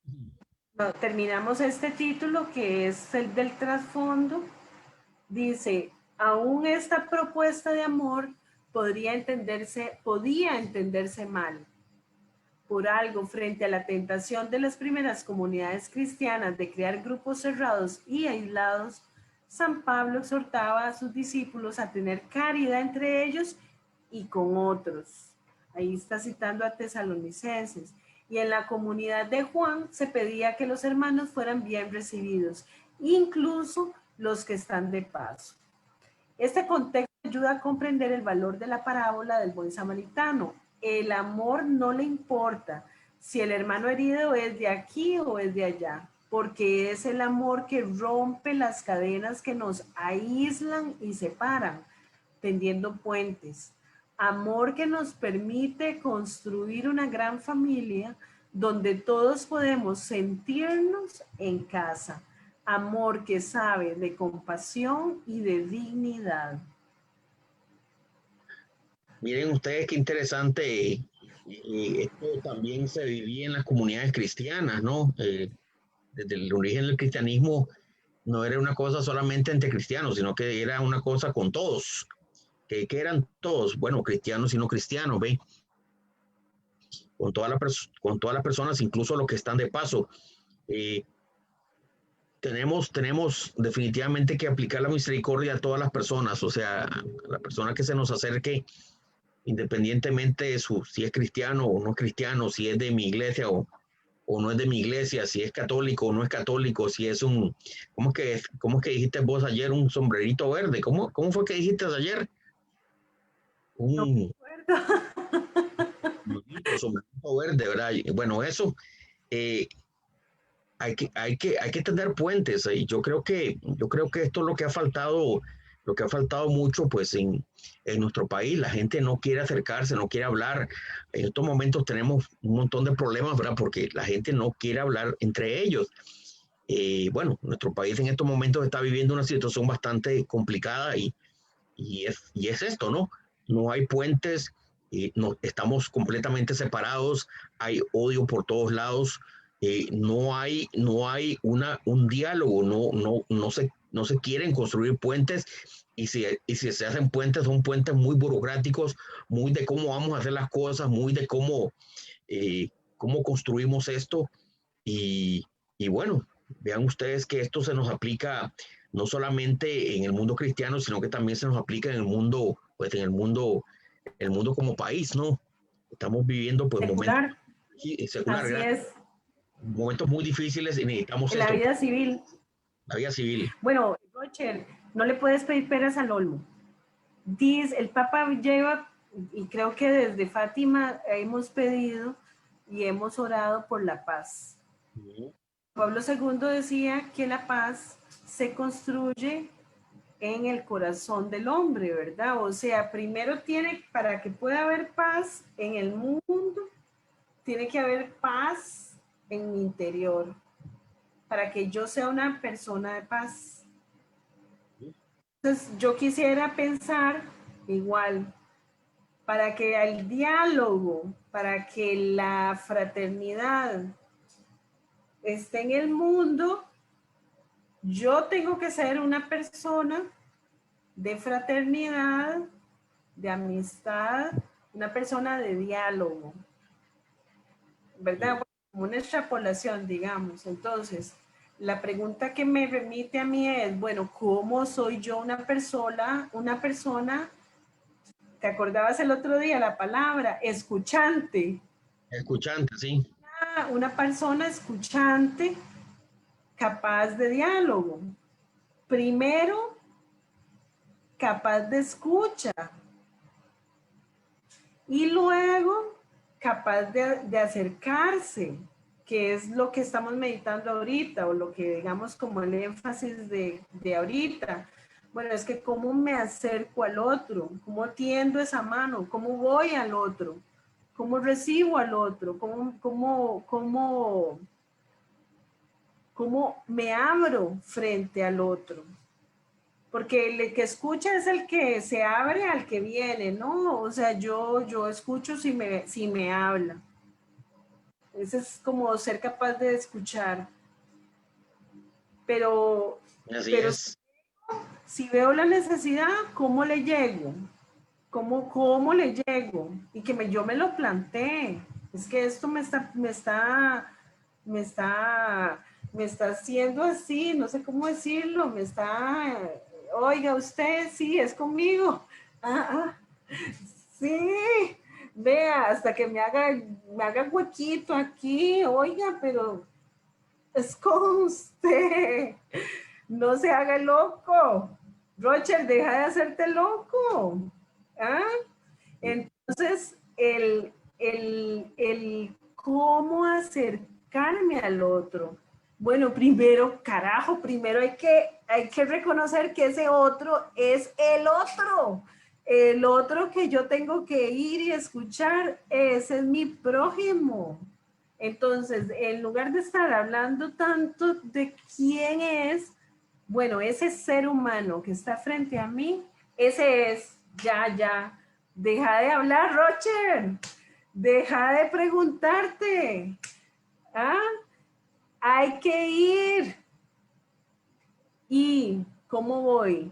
No, terminamos este título que es el del trasfondo. Dice, aún esta propuesta de amor podía entenderse mal. Por algo, frente a la tentación de las primeras comunidades cristianas de crear grupos cerrados y aislados, San Pablo exhortaba a sus discípulos a tener caridad entre ellos y con otros. Ahí está citando a Tesalonicenses. Y en la comunidad de Juan se pedía que los hermanos fueran bien recibidos, incluso los que están de paso. Este contexto ayuda a comprender el valor de la parábola del buen samaritano. El amor no le importa si el hermano herido es de aquí o es de allá, porque es el amor que rompe las cadenas que nos aíslan y separan, tendiendo puentes. Amor que nos permite construir una gran familia donde todos podemos sentirnos en casa. Amor que sabe de compasión y de dignidad. Miren ustedes qué interesante, esto también se vivía en las comunidades cristianas, ¿no? Desde el origen del cristianismo no era una cosa solamente entre cristianos, sino que era una cosa con todos. ¿Qué eran todos? Bueno, cristianos y no cristianos, ¿ve? Con todas las personas, incluso los que están de paso. Eh, tenemos definitivamente que aplicar la misericordia a todas las personas, o sea, a la persona que se nos acerque, independientemente de si es cristiano o no es cristiano, si es de mi iglesia o no es de mi iglesia, si es católico o no es católico, si es ¿cómo es que dijiste vos ayer? Un sombrerito verde. ¿Cómo fue que dijiste ayer? No Un me acuerdo. sombrerito verde, ¿verdad? Bueno, eso, eh, hay que tener puentes. Y yo creo que esto es lo que ha faltado mucho, pues, en nuestro país. La gente no quiere acercarse, no quiere hablar. En estos momentos tenemos un montón de problemas, ¿verdad? Porque la gente no quiere hablar entre ellos. Bueno, nuestro país en estos momentos está viviendo una situación bastante complicada y es esto, ¿no? No hay puentes, no, estamos completamente separados, hay odio por todos lados, no hay un diálogo, no se quieren construir puentes y si se hacen puentes son puentes muy burocráticos, muy de cómo vamos a hacer las cosas, muy de cómo construimos esto y, y bueno, vean ustedes que esto se nos aplica no solamente en el mundo cristiano, sino que también se nos aplica en el mundo, pues el mundo como país, ¿no? Estamos viviendo pues momentos Secular, secular, así es, momentos muy difíciles y necesitamos en la esto, vida civil. la vida civil. Bueno, Rocher, no le puedes pedir peras al olmo. Dice, el Papa lleva, y creo que desde Fátima hemos pedido y hemos orado por la paz. Pablo II decía que la paz se construye en el corazón del hombre, ¿verdad? O sea, primero para que pueda haber paz en el mundo, tiene que haber paz en mi interior, para que yo sea una persona de paz. Entonces, yo quisiera pensar igual, para que el diálogo, para que la fraternidad esté en el mundo, yo tengo que ser una persona de fraternidad, de amistad, una persona de diálogo, ¿verdad? Como una extrapolación, digamos. Entonces, la pregunta que me remite a mí es, bueno, ¿cómo soy yo una persona, te acordabas el otro día la palabra, escuchante? Escuchante, sí. Una persona escuchante capaz de diálogo. Primero, capaz de escucha y luego capaz de acercarse, que es lo que estamos meditando ahorita o lo que digamos como el énfasis de ahorita. Bueno, es que cómo me acerco al otro, cómo tiendo esa mano, cómo voy al otro, cómo recibo al otro, cómo me abro frente al otro. Porque el que escucha es el que se abre al que viene, ¿no? O sea, yo escucho si me habla. Ese es como ser capaz de escuchar. Pero, Así pero es. si veo la necesidad, ¿cómo le llego? ¿Cómo le llego? Y que yo me lo planteé. Es que esto me está, me está haciendo así, no sé cómo decirlo, oiga, usted sí, es conmigo. Ah, sí, vea, hasta que me haga huequito aquí, oiga, pero es con usted. No se haga loco. Roger, deja de hacerte loco. ¿Ah? Entonces, el cómo acercarme al otro. Bueno, primero, carajo, primero hay que reconocer que ese otro es el otro. El otro que yo tengo que ir y escuchar, ese es mi prójimo. Entonces, en lugar de estar hablando tanto de quién es, bueno, ese ser humano que está frente a mí, ese es, ya, Deja de hablar, Rocher. Deja de preguntarte. ¿Ah? Hay que ir. ¿Y cómo voy?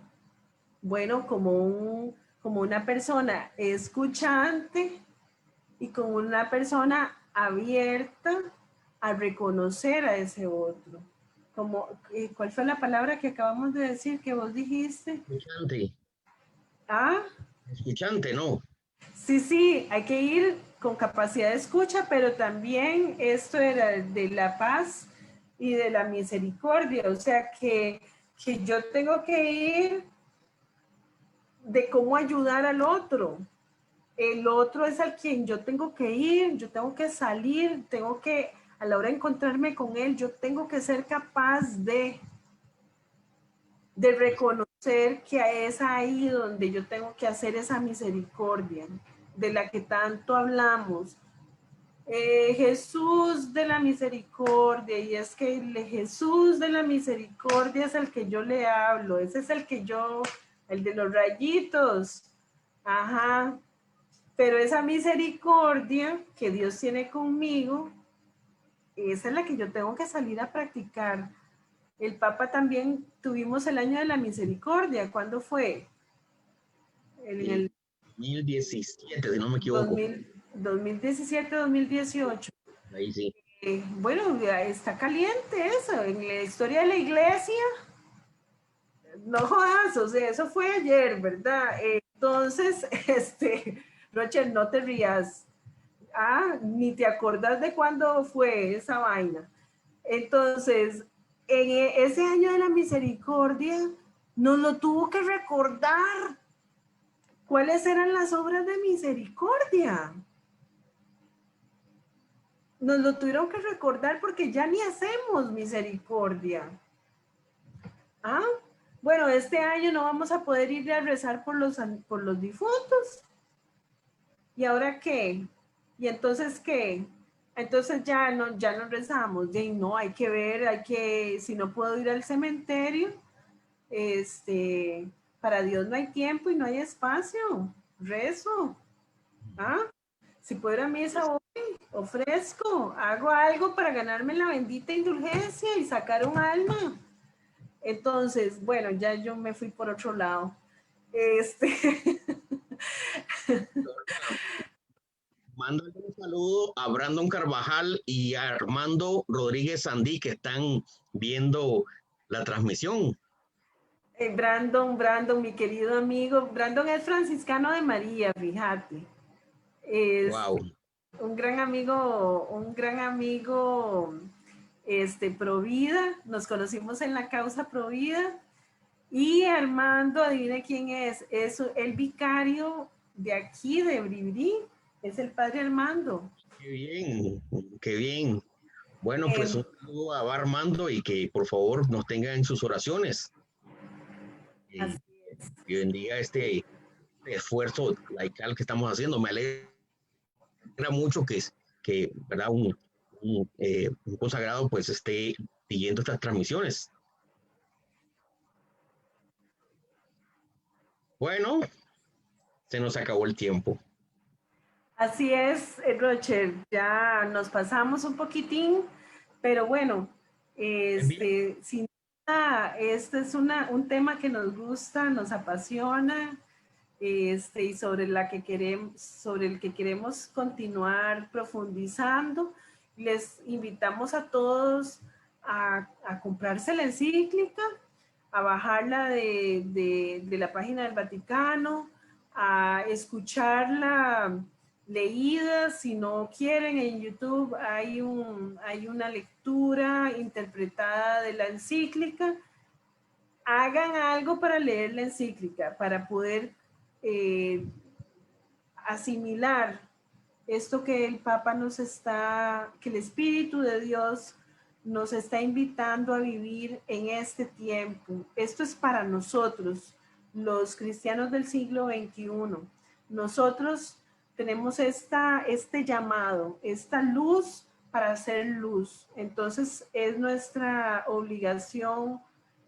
Bueno, como una persona escuchante y como una persona abierta a reconocer a ese otro. Como, ¿cuál fue la palabra que acabamos de decir que vos dijiste? Escuchante, Ah, escuchante, no. sí, sí, hay que ir con capacidad de escucha, pero también esto era de la paz y de la misericordia, o sea que yo tengo que ir de cómo ayudar al otro. El otro es al quien yo tengo que ir, yo tengo que salir, tengo que, a la hora de encontrarme con él, yo tengo que ser capaz de reconocer que es ahí donde yo tengo que hacer esa misericordia de la que tanto hablamos. Jesús de la misericordia, y es que Jesús de la misericordia es el que yo le hablo, ese es el que yo, el de los rayitos, ajá, pero esa misericordia que Dios tiene conmigo, esa es la que yo tengo que salir a practicar. El Papa también tuvimos el año de la misericordia. ¿Cuándo fue? En El el 2017, si no me equivoco. 2017, 2018. Ahí sí. Bueno, ya está caliente eso. En la historia de la iglesia, no jodas, o sea, eso fue ayer, ¿verdad? Entonces, Rocher, no te rías. Ah, ni te acordás de cuándo fue esa vaina. Entonces, en ese año de la misericordia, nos lo tuvo que recordar. ¿Cuáles eran las obras de misericordia? Nos lo tuvieron que recordar porque ya ni hacemos misericordia. ¿Ah? Bueno, este año no vamos a poder ir a rezar por los difuntos. ¿Y ahora qué? ¿Y entonces qué? Entonces ya no rezamos. Y no, hay que ver, si no puedo ir al cementerio, para Dios no hay tiempo y no hay espacio. Rezo. ¿Ah? Si puedo ir a misa hoy, ofrezco, hago algo para ganarme la bendita indulgencia y sacar un alma. Entonces, bueno, ya yo me fui por otro lado. Mando un saludo a Brandon Carvajal y a Armando Rodríguez Sandí que están viendo la transmisión. Brandon, mi querido amigo, Brandon es franciscano de María, fíjate. Es Wow. un gran amigo, Provida, nos conocimos en la causa Provida. Y Armando, adivina quién es el vicario de aquí, de Bribri, es el padre Armando. Qué bien, qué bien. Bueno, pues Eh, un saludo a Armando y que por favor nos tenga en sus oraciones así y, y bendiga este esfuerzo laical que estamos haciendo. Me alegra mucho que ¿verdad? Un consagrado pues esté siguiendo estas transmisiones. Bueno, se nos acabó el tiempo. Así es, Rocher, ya nos pasamos un poquitín, pero bueno, Bien, sin duda, este es un tema que nos gusta, nos apasiona, y sobre el que queremos continuar profundizando. Les invitamos a todos a comprarse la encíclica, a bajarla de la página del Vaticano, a escucharla leída, si no quieren, en YouTube hay una lectura interpretada de la encíclica. Hagan algo para leer la encíclica, para poder eh, asimilar esto que el Papa que el Espíritu de Dios nos está invitando a vivir en este tiempo. Esto es para nosotros, los cristianos del siglo XXI. Nosotros tenemos este llamado, esta luz para hacer luz. Entonces es nuestra obligación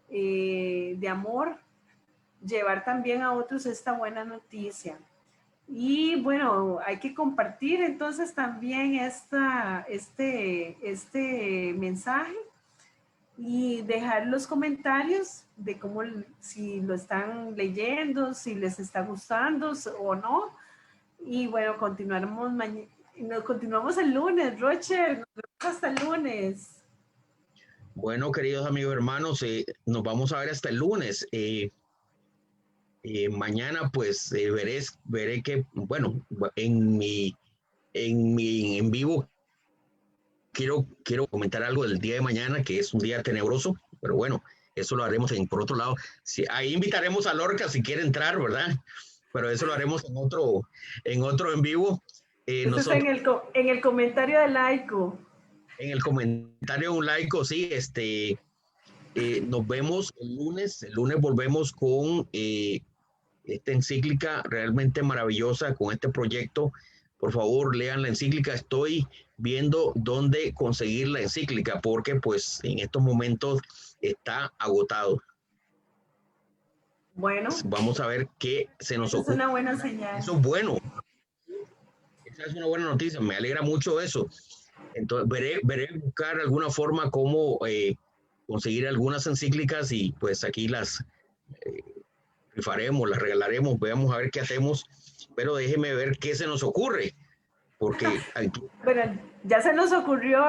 de amor llevar también a otros esta buena noticia. Y bueno, hay que compartir entonces también este mensaje y dejar los comentarios de cómo, si lo están leyendo, si les está gustando o no. Y bueno, continuamos el lunes, Roger. Nos vemos hasta el lunes. Bueno, queridos amigos hermanos, nos vamos a ver hasta el lunes. Mañana pues veré que, bueno, en vivo quiero comentar algo del día de mañana, que es un día tenebroso, pero bueno, eso lo haremos por otro lado. Ahí invitaremos a Lorca si quiere entrar, ¿verdad? Pero eso lo haremos en otro en vivo. Eso está en el comentario de Laico. En el comentario un laico, sí, nos vemos el lunes. El lunes volvemos con esta encíclica realmente maravillosa, con este proyecto. Por favor, lean la encíclica. Estoy viendo dónde conseguir la encíclica porque pues en estos momentos está agotado. Bueno. Vamos a ver qué se nos ocurre. Es una buena señal. Eso es bueno. Esa es una buena noticia. Me alegra mucho eso. Entonces, veré buscar alguna forma como conseguir algunas encíclicas y pues aquí las rifaremos, las regalaremos, veamos a ver qué hacemos, pero déjeme ver qué se nos ocurre, porque aquí... Bueno, ya se nos ocurrió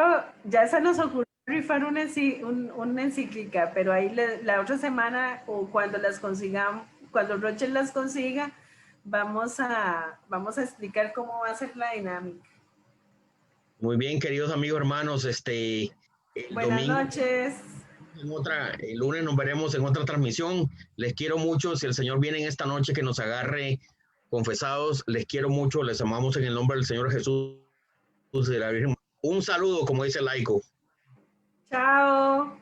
rifar una encíclica, pero ahí la otra semana o cuando las consigamos, cuando Roger las consiga, vamos a explicar cómo va a ser la dinámica. Muy bien, queridos amigos hermanos, buenas noches. El lunes nos veremos en otra transmisión. Les quiero mucho. Si el Señor viene en esta noche, que nos agarre confesados. Les quiero mucho. Les amamos en el nombre del Señor Jesús de la Virgen. Un saludo, como dice el laico. Chao.